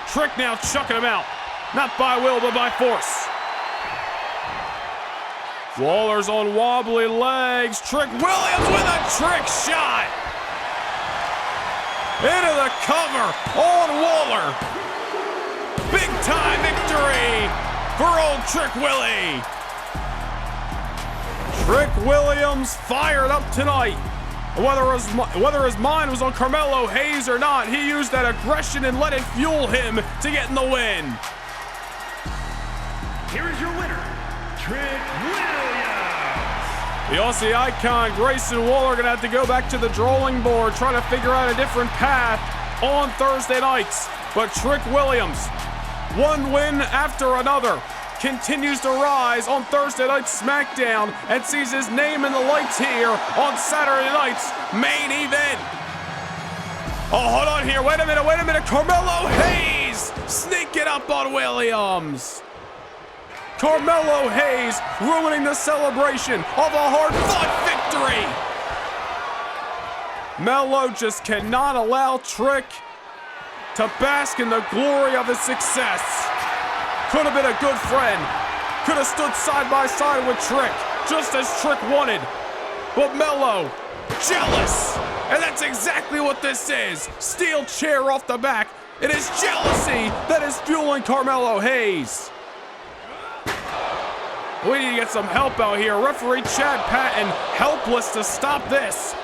Trick now chucking him out. Not by will, but by force. Waller's on wobbly legs. Trick Williams with a trick shot. Into the cover on Waller. Big time victory for old Trick Willie. Trick Williams fired up tonight. Whether his mind was on Carmelo Hayes or not, he used that aggression and let it fuel him to get in the win. Here is your winner, Trick Williams. The Aussie icon Grayson Waller gonna have to go back to the drawing board, trying to figure out a different path on Thursday nights. But Trick Williams, one win after another, continues to rise on Thursday night SmackDown and sees his name in the lights here on Saturday night's main event. Oh, hold on here. Wait a minute. Carmelo Hayes sneaking up on Williams. Carmelo Hayes ruining the celebration of a hard-fought victory. Melo just cannot allow Trick to bask in the glory of his success. Could have been a good friend. Could have stood side by side with Trick, just as Trick wanted. But Melo, jealous. And that's exactly what this is. Steel chair off the back. It is jealousy that is fueling Carmelo Hayes. We need to get some help out here. Referee Chad Patton helpless to stop this.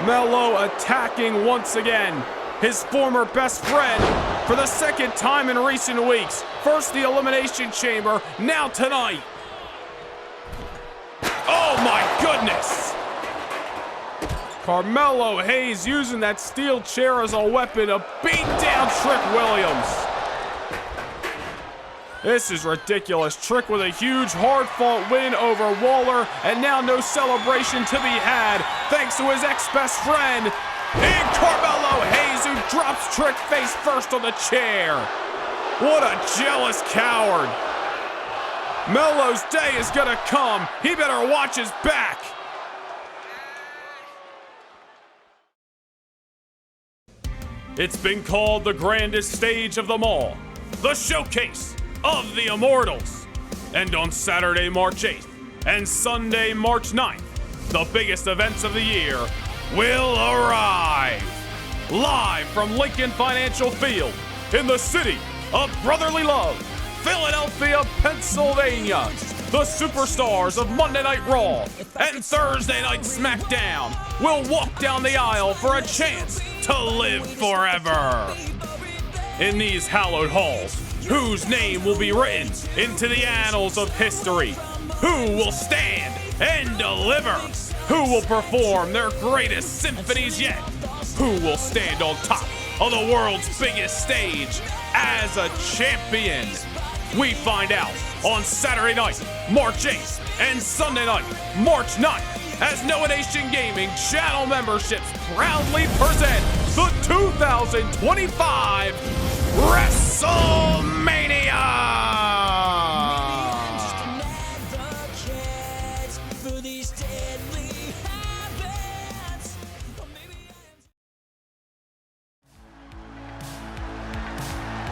Melo attacking once again. His former best friend for the second time in recent weeks. First the Elimination Chamber, now tonight. Oh my goodness! Carmelo Hayes using that steel chair as a weapon to beat down Trick Williams. This is ridiculous. Trick with a huge, hard-fought win over Waller, and now no celebration to be had thanks to his ex-best friend, and Carmelo Hayes, who drops Trick face first on the chair. What a jealous coward. Melo's day is gonna come. He better watch his back. It's been called the grandest stage of them all, the showcase of the Immortals. And on Saturday, March 8th and Sunday, March 9th, the biggest events of the year will arrive. Live from Lincoln Financial Field in the city of brotherly love, Philadelphia, Pennsylvania. The superstars of Monday Night Raw and Thursday Night SmackDown will walk down the aisle for a chance to live forever. In these hallowed halls, whose name will be written into the annals of history? Who will stand and deliver? Who will perform their greatest symphonies yet? Who will stand on top of the world's biggest stage as a champion? We find out on Saturday night, March 8th, and Sunday night, March 9th, as Noah Nation Gaming channel memberships proudly present the 2025 WrestleMania!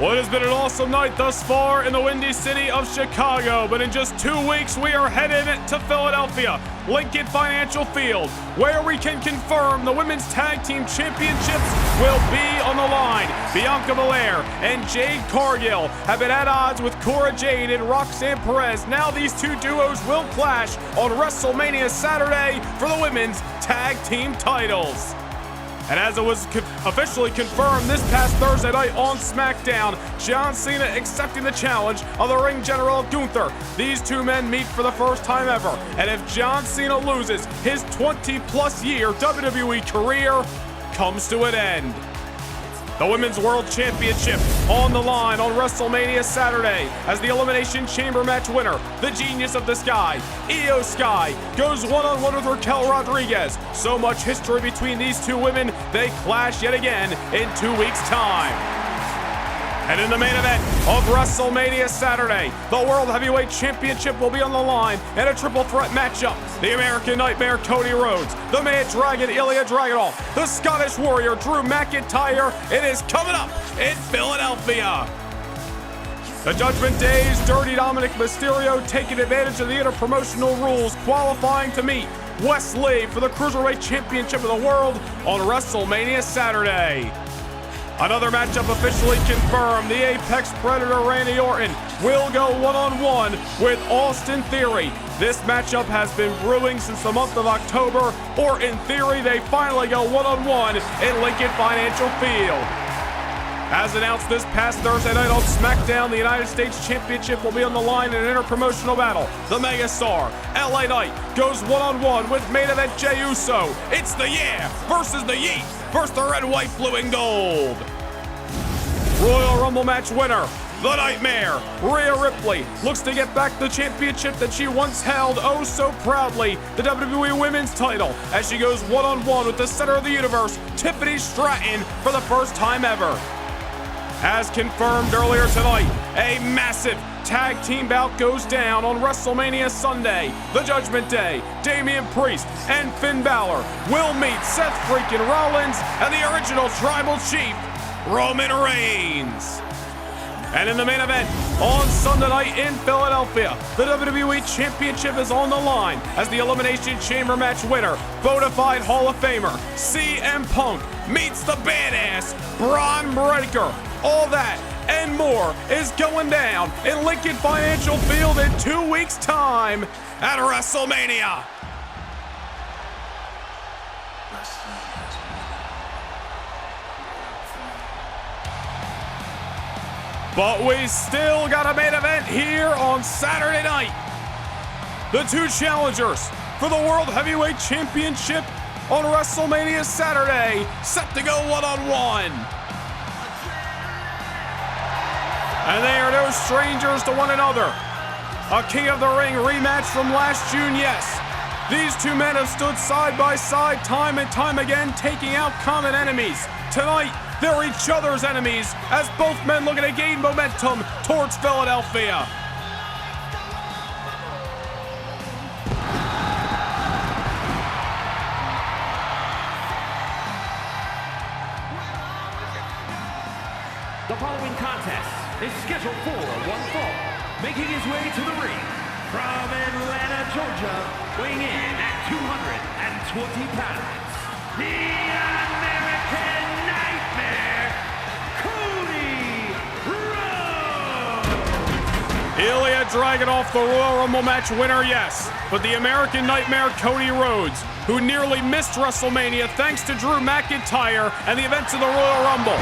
Well, it has been an awesome night thus far in the Windy City of Chicago, but in just 2 weeks, we are headed to Philadelphia, Lincoln Financial Field, where we can confirm the Women's Tag Team Championships will be on the line. Bianca Belair and Jade Cargill have been at odds with Cora, Jade, and Roxanne Perez. Now these two duos will clash on WrestleMania Saturday for the Women's Tag Team titles. And as it was officially confirmed this past Thursday night on SmackDown, John Cena accepting the challenge of the ring general Gunther. These two men meet for the first time ever. And if John Cena loses, his 20-plus year WWE career comes to an end. The Women's World Championship on the line on WrestleMania Saturday as the Elimination Chamber match winner, the Genius of the Sky, Io Sky, goes one-on-one with Raquel Rodriguez. So much history between these two women, they clash yet again in 2 weeks' time. And in the main event of WrestleMania Saturday, the World Heavyweight Championship will be on the line in a triple threat matchup. The American Nightmare Cody Rhodes, the Mad Dragon Ilja Dragunov, the Scottish Warrior Drew McIntyre. It is coming up in Philadelphia. The Judgment Day's Dirty Dominic Mysterio taking advantage of the interpromotional rules, qualifying to meet Wesley for the Cruiserweight Championship of the World on WrestleMania Saturday. Another matchup officially confirmed. The Apex Predator Randy Orton will go one-on-one with Austin Theory. This matchup has been brewing since the month of October, or in theory, they finally go one-on-one in Lincoln Financial Field. As announced this past Thursday night on SmackDown, the United States Championship will be on the line in an interpromotional battle. The Megastar, LA Knight, goes one-on-one with main event Jey Uso. It's the Yeah versus the Yeet versus the red, white, blue, and gold. Royal Rumble match winner, the Nightmare, Rhea Ripley, looks to get back the championship that she once held oh so proudly, the WWE Women's title, as she goes one-on-one with the center of the universe, Tiffany Stratton, for the first time ever. As confirmed earlier tonight, a massive tag team bout goes down on WrestleMania Sunday. The Judgment Day, Damian Priest and Finn Balor will meet Seth freaking Rollins and the original Tribal Chief, Roman Reigns. And in the main event on Sunday night in Philadelphia, the WWE Championship is on the line as the Elimination Chamber match winner, bona fide Hall of Famer CM Punk, meets the badass Bron Breakker. All that and more is going down in Lincoln Financial Field in 2 weeks' time at WrestleMania. But we still got a main event here on Saturday night. The two challengers for the World Heavyweight Championship on WrestleMania Saturday, set to go one-on-one. And they are no strangers to one another. A King of the Ring rematch from last June, yes. These two men have stood side by side time and time again, taking out common enemies. Tonight, they're each other's enemies as both men looking to gain momentum towards Philadelphia. The following contest is scheduled for one fall. Making his way to the ring from Atlanta, Georgia, weighing in at 220 pounds, the American Nightmare, Cody Rhodes. Ilja Dragunov, the Royal Rumble match winner, yes. But the American Nightmare, Cody Rhodes, who nearly missed WrestleMania thanks to Drew McIntyre and the events of the Royal Rumble.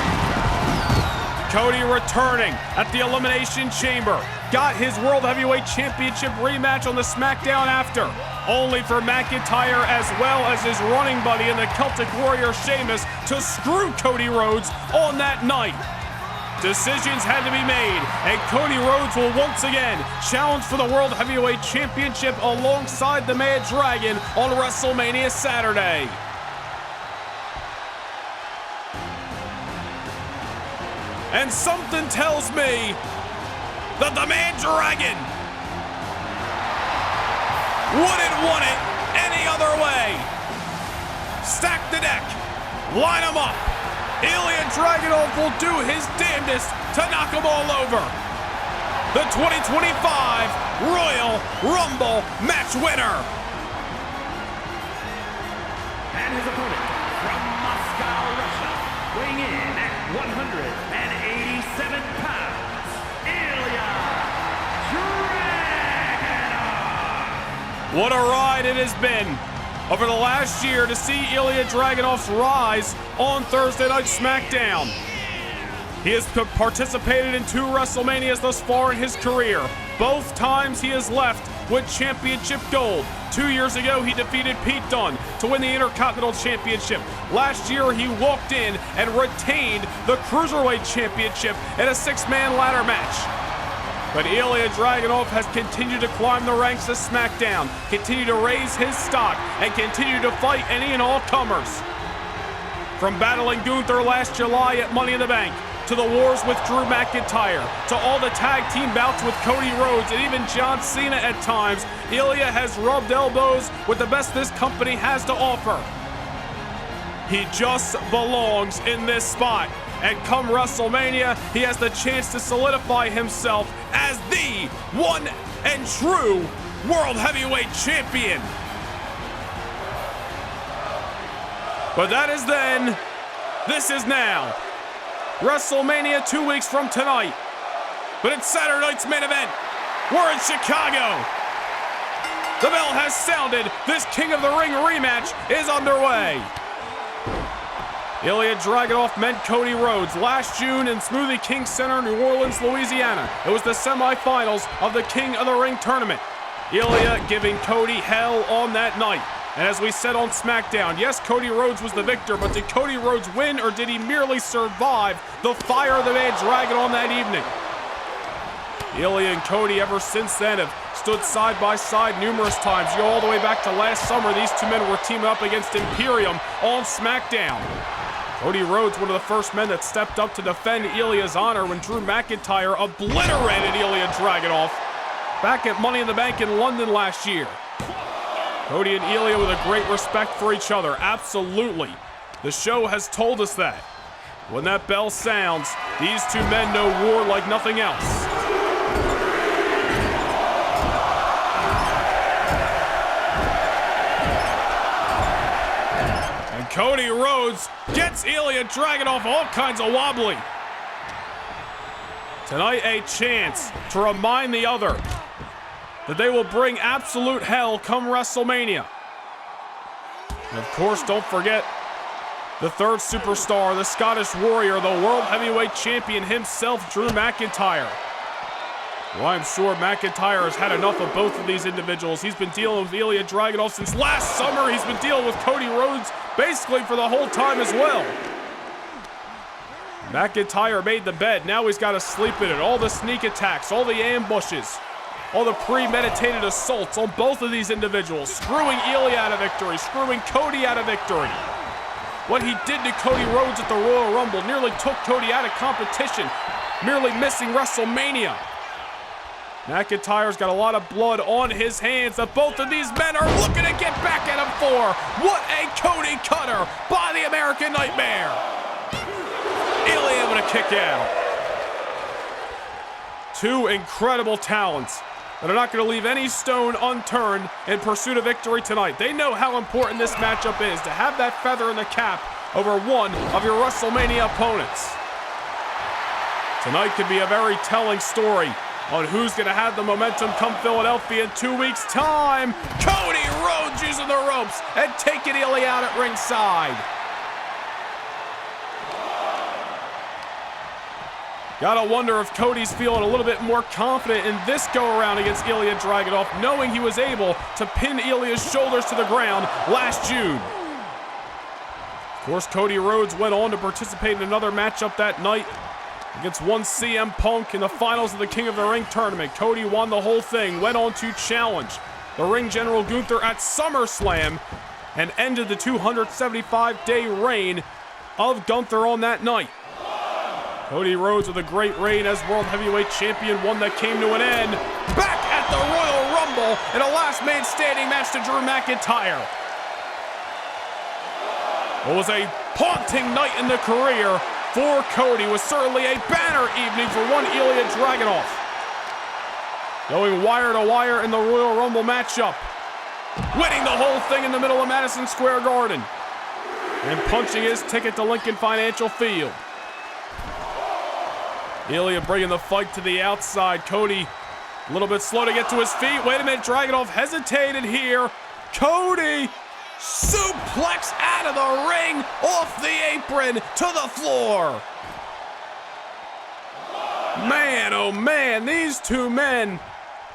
Cody returning at the Elimination Chamber, got his World Heavyweight Championship rematch on the SmackDown after, only for McIntyre as well as his running buddy in the Celtic Warrior Sheamus to screw Cody Rhodes on that night. Decisions had to be made, and Cody Rhodes will once again challenge for the World Heavyweight Championship alongside the Mad Dragon on WrestleMania Saturday. And something tells me that the Mad Dragon wouldn't want it any other way. Stack the deck, line them up. Ilja Dragunov will do his damnedest to to knock them all over. The 2025 Royal Rumble match winner. And his opponent from Moscow, Russia, weighing in at 187 pounds, Ilja Dragunov. What a ride it has been over the last year to see Ilja Dragunov's rise on Thursday Night SmackDown. He has participated in 2 WrestleManias thus far in his career. Both times he has left with championship gold. 2 years ago, he defeated Pete Dunne to win the Intercontinental Championship. Last year, he walked in and retained the Cruiserweight Championship in a 6-man ladder match. But Ilja Dragunov has continued to climb the ranks of SmackDown, continue to raise his stock, and continue to fight any and all comers. From battling Gunther last July at Money in the Bank, to the wars with Drew McIntyre, to all the tag team bouts with Cody Rhodes and even John Cena at times, Ilja has rubbed elbows with the best this company has to offer. He just belongs in this spot. And come WrestleMania, he has the chance to solidify himself as the one and true World Heavyweight Champion. But that is then, this is now. WrestleMania 2 weeks from tonight. But it's Saturday night's main event. We're in Chicago. The bell has sounded. This King of the Ring rematch is underway. Ilja Dragunov met Cody Rhodes last June in Smoothie King Center, New Orleans, Louisiana. It was the semifinals of the King of the Ring tournament. Ilja giving Cody hell on that night. And as we said on SmackDown, yes, Cody Rhodes was the victor, but did Cody Rhodes win, or did he merely survive the fire that they had dragged on that evening? Ilja and Cody ever since then have stood side by side numerous times. You go all the way back to last summer, these two men were teaming up against Imperium on SmackDown. Cody Rhodes, one of the first men that stepped up to defend Ilja's honor when Drew McIntyre obliterated Ilja Dragunov back at Money in the Bank in London last year. Cody and Ilja with a great respect for each other, absolutely. The show has told us that. When that bell sounds, these two men know war like nothing else. And Cody Rhodes gets Ilja Dragunov all kinds of wobbly. Tonight, a chance to remind the other that they will bring absolute hell come WrestleMania. And of course, don't forget the third superstar, the Scottish Warrior, the World Heavyweight Champion himself, Drew McIntyre. Well, I'm sure McIntyre has had enough of both of these individuals. He's been dealing with Ilja Dragunov since last summer. He's been dealing with Cody Rhodes basically for the whole time as well. McIntyre made the bed. Now he's got to sleep in it. All the sneak attacks, all the ambushes, all the premeditated assaults on both of these individuals, screwing Ilja out of victory, screwing Cody out of victory. What he did to Cody Rhodes at the Royal Rumble nearly took Cody out of competition, merely missing WrestleMania. McIntyre's got a lot of blood on his hands that both of these men are looking to get back at him for. What a Cody cutter by the American Nightmare. Ilja able to kick out. Two incredible talents that are not going to leave any stone unturned in pursuit of victory tonight. They know how important this matchup is, to have that feather in the cap over one of your WrestleMania opponents. Tonight could be a very telling story on who's going to have the momentum come Philadelphia in 2 weeks' time. Cody Rhodes using the ropes and taking Ilja out at ringside. Gotta wonder if Cody's feeling a little bit more confident in this go-around against Ilja Dragunov, knowing he was able to pin Ilja's shoulders to the ground last June. Of course, Cody Rhodes went on to participate in another matchup that night against one CM Punk in the finals of the King of the Ring tournament. Cody won the whole thing, went on to challenge the Ring General Gunther at SummerSlam, and ended the 275-day reign of Gunther on that night. Cody Rhodes with a great reign as World Heavyweight Champion, one that came to an end back at the Royal Rumble in a last man standing match to Drew McIntyre. It was a haunting night in the career for Cody was certainly a banner evening for one Ilja Dragunov. Going wire to wire in the Royal Rumble matchup. Winning the whole thing in the middle of Madison Square Garden. And punching his ticket to Lincoln Financial Field. Ilja bringing the fight to the outside. Cody a little bit slow to get to his feet. Wait a minute, Dragunov hesitated here. Cody suplex out of the ring, off the apron, to the floor. Man, oh man, these two men,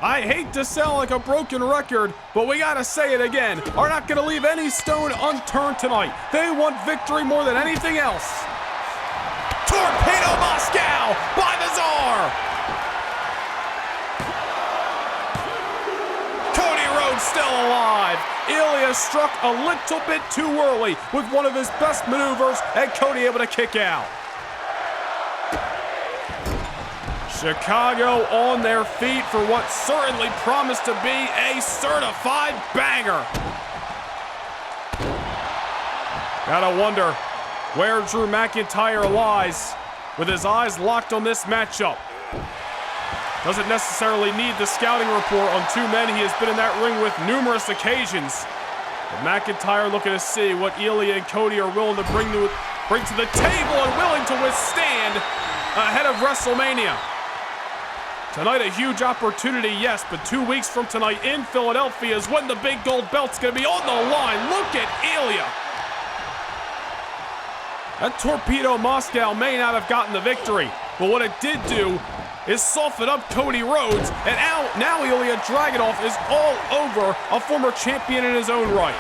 I hate to sound like a broken record, but we gotta say it again, are not gonna leave any stone unturned tonight. They want victory more than anything else. Torpedo Moscow by the Czar. Cody Rhodes still alive. Ilja struck a little bit too early with one of his best maneuvers, and Cody able to kick out. Chicago on their feet for what certainly promised to be a certified banger. Gotta wonder where Drew McIntyre lies with his eyes locked on this matchup. Doesn't necessarily need the scouting report on two men he has been in that ring with numerous occasions. But McIntyre looking to see what Ilja and Cody are willing to bring to the table and willing to withstand ahead of WrestleMania. Tonight a huge opportunity, yes, but 2 weeks from tonight in Philadelphia is when the big gold belt's gonna be on the line. Look at Ilja. That Torpedo Moscow may not have gotten the victory, but what it did do is soften up Cody Rhodes, and now Ilja Dragunov is all over a former champion in his own right.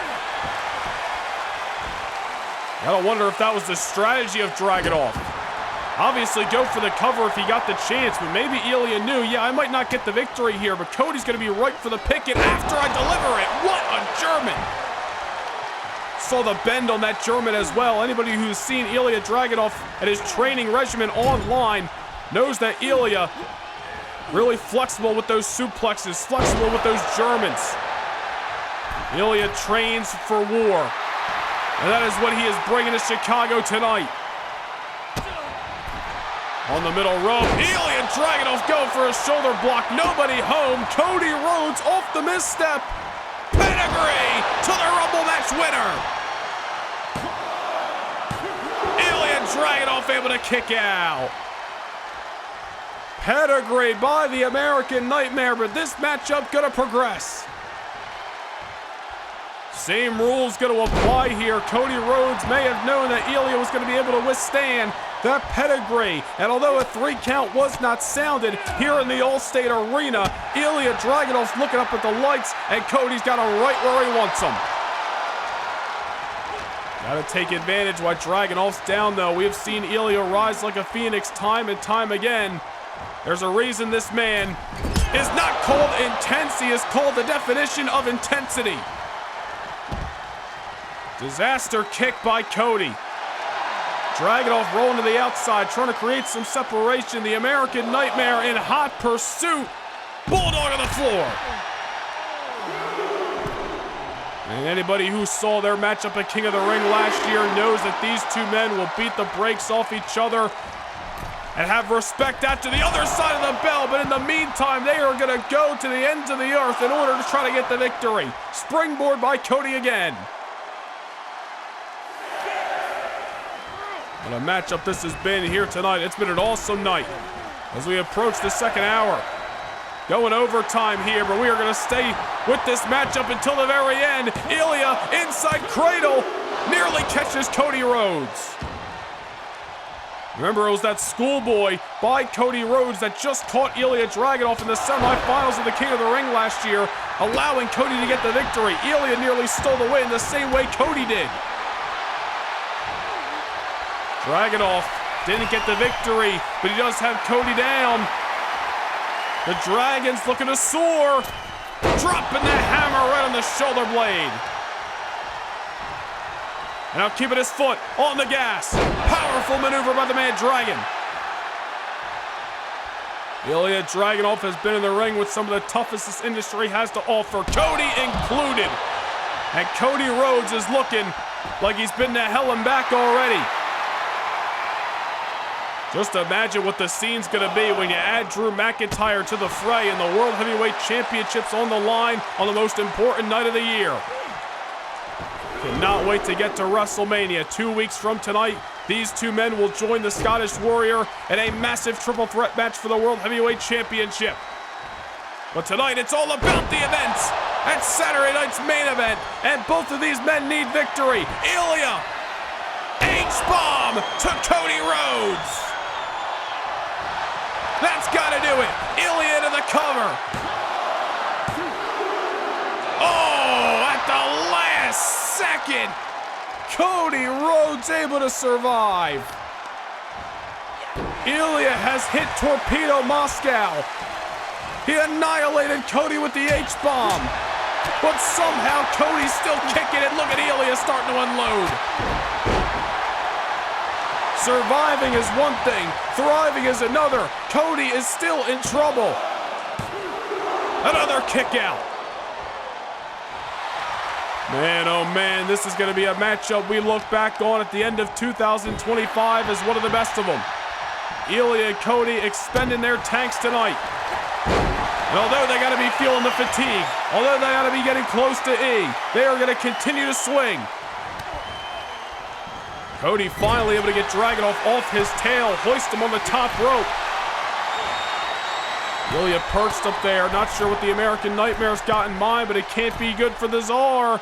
Gotta wonder if that was the strategy of Dragunov. Obviously go for the cover if he got the chance, but maybe Ilja knew, yeah, I might not get the victory here, but Cody's gonna be right for the picket after I deliver it. What a German! Saw the bend on that German as well. Anybody who's seen Ilja Dragunov at his training regimen online knows that Ilja really flexible with those suplexes, flexible with those Germans. Ilja trains for war, and that is what he is bringing to Chicago tonight. On the middle rope, Ilja Dragunov going for a shoulder block. Nobody home. Cody Rhodes off the misstep. Pedigree to the Rumble match winner. Ilja Dragunov able to kick out. Pedigree by the American Nightmare, but this matchup gonna progress. Same rules gonna apply here. Cody Rhodes may have known that Ilja was gonna be able to withstand that pedigree, and although a 3 count was not sounded here in the Allstate Arena, Ilja Dragunov's looking up at the lights, and Cody's got him right where he wants him. Gotta take advantage while Dragunov's down, though. We have seen Ilja rise like a phoenix time and time again. There's a reason this man is not called intense. He is called the definition of intensity. Disaster kick by Cody. Dragunov rolling to the outside, trying to create some separation. The American Nightmare in hot pursuit. Bulldog on the floor. And anybody who saw their matchup at King of the Ring last year knows that these two men will beat the brakes off each other and have respect out to the other side of the bell. But in the meantime, they are going to go to the ends of the earth in order to try to get the victory. Springboard by Cody again. What a matchup this has been here tonight. It's been an awesome night as we approach the second hour. Going overtime here, but we are going to stay with this matchup until the very end. Ilja inside cradle nearly catches Cody Rhodes. Remember, it was that schoolboy by Cody Rhodes that just caught Ilja Dragunov in the semifinals of the King of the Ring last year, allowing Cody to get the victory. Ilja nearly stole the win the same way Cody did. Dragunov didn't get the victory, but he does have Cody down. The Dragon's looking to soar. Dropping the hammer right on the shoulder blade. And now keeping his foot on the gas. Powerful maneuver by the man Dragon. Ilja Dragunov has been in the ring with some of the toughest this industry has to offer, Cody included. And Cody Rhodes is looking like he's been to hell and back already. Just imagine what the scene's gonna be when you add Drew McIntyre to the fray and the World Heavyweight Championship's on the line on the most important night of the year. Cannot wait to get to WrestleMania. 2 weeks from tonight, these two men will join the Scottish Warrior in a massive triple threat match for the World Heavyweight Championship. But tonight, it's all about the events. That's Saturday night's main event, and both of these men need victory. Ilja, H-bomb to Cody Rhodes. That's gotta do it. Ilja to the cover. Oh, at the last second, Cody Rhodes able to survive. Ilja has hit Torpedo Moscow. He annihilated Cody with the H-bomb. But somehow Cody's still kicking it. Look at Ilja starting to unload. Surviving is one thing, thriving is another. Cody is still in trouble. Another kick out. Man, oh man, this is going to be a matchup we look back on at the end of 2025 as one of the best of them. Ilja and Cody expending their tanks tonight. And although they got to be feeling the fatigue, although they got to be getting close to E, they are going to continue to swing. Cody finally able to get Dragunov off his tail, hoist him on the top rope. Ilja perched up there, not sure what the American Nightmare's got in mind, but it can't be good for the Czar.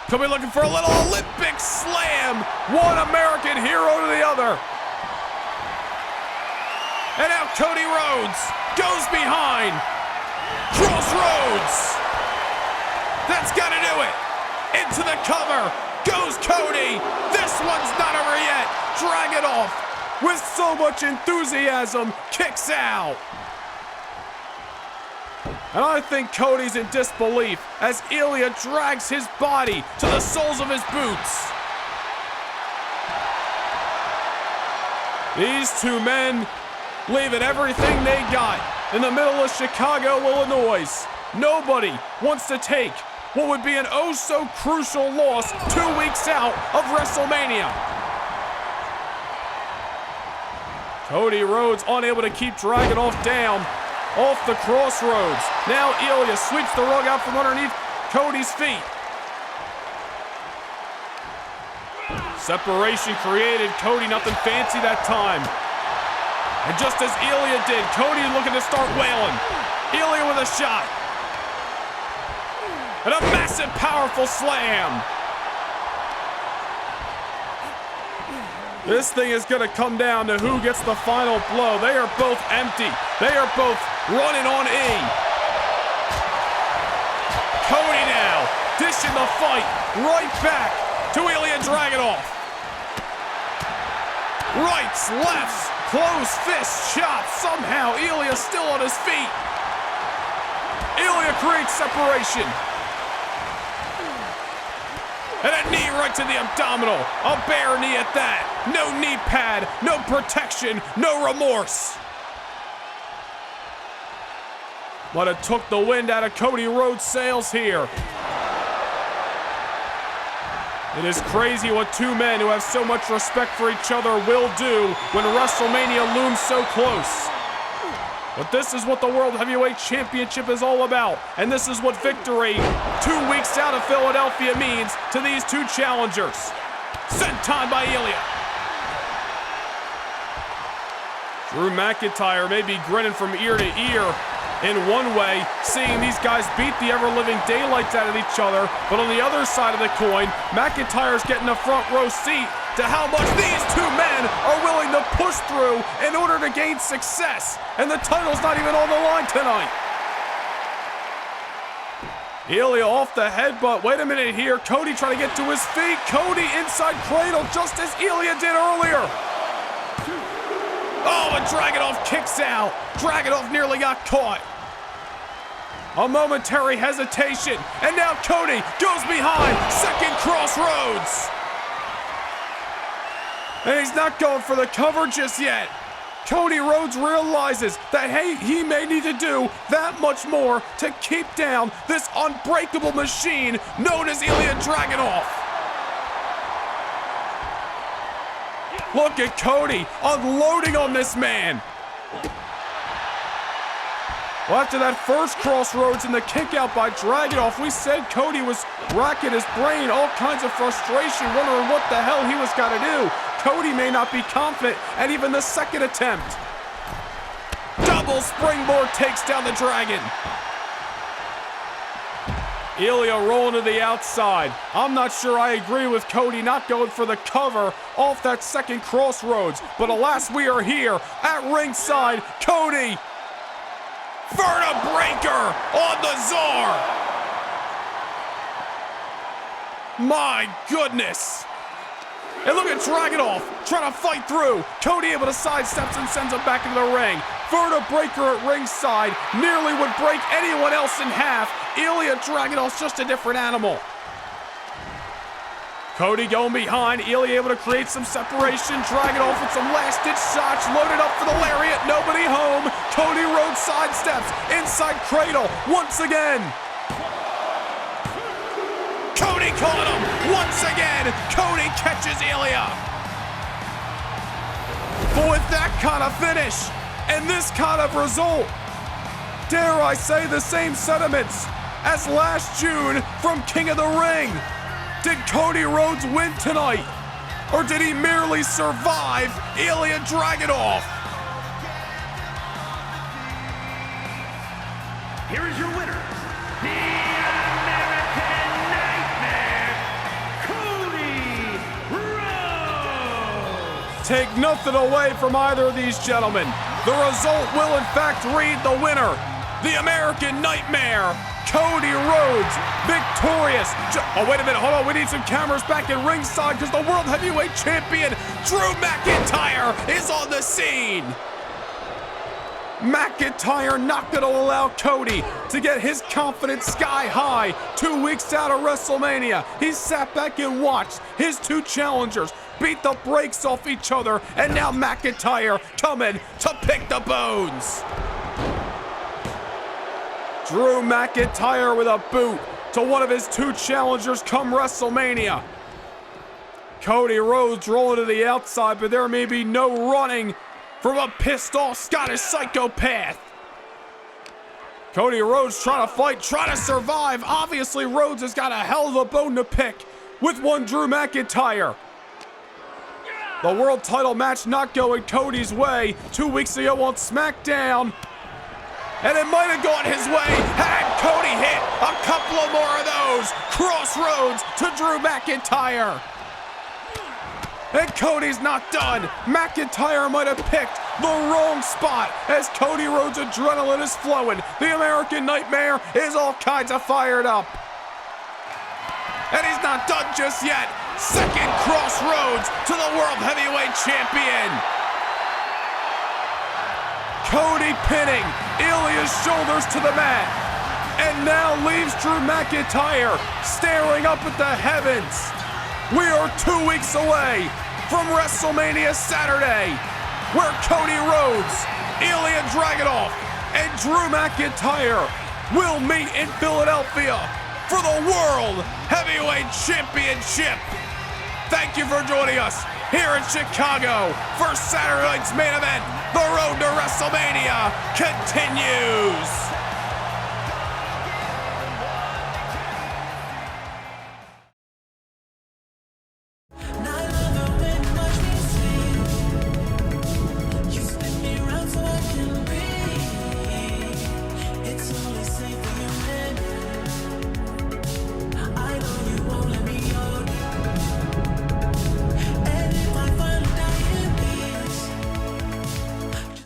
Cody looking for a little Olympic slam. One American hero to the other. And now Cody Rhodes goes behind. Crossroads. That's gotta do it. Into the cover goes Cody. This one's not over yet. Dragunov, with so much enthusiasm, kicks out. And I think Cody's in disbelief as Ilja drags his body to the soles of his boots. These two men leaving everything they got in the middle of Chicago, Illinois. Nobody wants to take what would be an oh-so-crucial loss 2 weeks out of WrestleMania. Cody Rhodes unable to keep Dragunov down off the crossroads. Now Ilja sweeps the rug out from underneath Cody's feet. Separation created. Cody nothing fancy that time. And just as Ilja did, Cody looking to start wailing. Ilja with a shot. And a massive, powerful slam. This thing is going to come down to who gets the final blow. They are both empty. They are both running on E. Cody now dishing the fight right back to Ilja Dragunov. Rights, lefts, closed fists, chops. Somehow Ilja still on his feet. Ilja creates separation. And a knee right to the abdominal. A bare knee at that. No knee pad, no protection, no remorse. But it took the wind out of Cody Rhodes' sails here. It is crazy what two men who have so much respect for each other will do when WrestleMania looms so close. But this is what the World Heavyweight Championship is all about. And this is what victory 2 weeks out of Philadelphia means to these two challengers. Senton by Ilja. Drew McIntyre may be grinning from ear to ear in one way, seeing these guys beat the ever-living daylights out of each other, but on the other side of the coin, McIntyre's getting a front row seat to how much these two men are willing to push through in order to gain success, and the title's not even on the line tonight. Ilja off the headbutt. Wait a minute here. Cody trying to get to his feet. Cody inside cradle just as Ilja did earlier. Oh, and Dragunov kicks out. Dragunov nearly got caught. A momentary hesitation, and now Cody goes behind. Second crossroads. And he's not going for the cover just yet. Cody Rhodes realizes that, hey, he may need to do that much more to keep down this unbreakable machine known as Ilja Dragunov. Look at Cody unloading on this man. Well, after that first crossroads and the kick out by Dragunov, we said Cody was racking his brain, all kinds of frustration, wondering what the hell he was got to do. Cody may not be confident at even the second attempt. Double springboard takes down the Dragon. Ilja rolling to the outside. I'm not sure I agree with Cody not going for the cover off that second crossroads, but alas, we are here at ringside. Cody, vertebreaker on the Czar. My goodness. And look at Dragunov trying to fight through. Cody able to sidesteps and sends him back into the ring. Vertebreaker at ringside nearly would break anyone else in half. Ilja Dragunov's just a different animal. Cody going behind. Ilja able to create some separation. Dragunov with some last-ditch shots. Loaded up for the lariat. Nobody home. Cody Rhodes sidesteps. Inside cradle once again. Cody caught him once again. Cody catches Ilja. But with that kind of finish and this kind of result, dare I say the same sentiments as last June from King of the Ring. Did Cody Rhodes win tonight? Or did he merely survive Ilja Dragunov? Here is your winner, the American Nightmare, Cody Rhodes. Take nothing away from either of these gentlemen. The result will in fact read the winner, the American Nightmare, Cody Rhodes, victorious. Oh, wait a minute, hold on. We need some cameras back at ringside because the World Heavyweight Champion, Drew McIntyre, is on the scene. McIntyre not going to allow Cody to get his confidence sky high 2 weeks out of WrestleMania. He sat back and watched his two challengers beat the brakes off each other, and now McIntyre coming to pick the bones. Drew McIntyre with a boot to one of his two challengers come WrestleMania. Cody Rhodes rolling to the outside, but there may be no running from a pissed off Scottish psychopath. Cody Rhodes trying to fight, trying to survive. Obviously, Rhodes has got a hell of a bone to pick with one Drew McIntyre. The world title match not going Cody's way 2 weeks ago on SmackDown. And it might have gone his way had Cody hit a couple of more of those crossroads to Drew McIntyre. And Cody's not done. McIntyre might have picked the wrong spot as Cody Rhodes' adrenaline is flowing. The American Nightmare is all kinds of fired up. And he's not done just yet. Second crossroads to the World Heavyweight Champion. Cody pinning Ilja's shoulders to the mat. And now leaves Drew McIntyre staring up at the heavens. We are 2 weeks away from WrestleMania Saturday, where Cody Rhodes, Ilja Dragunov, and Drew McIntyre will meet in Philadelphia for the World Heavyweight Championship. Thank you for joining us here in Chicago for Saturday night's main event. The road to WrestleMania continues.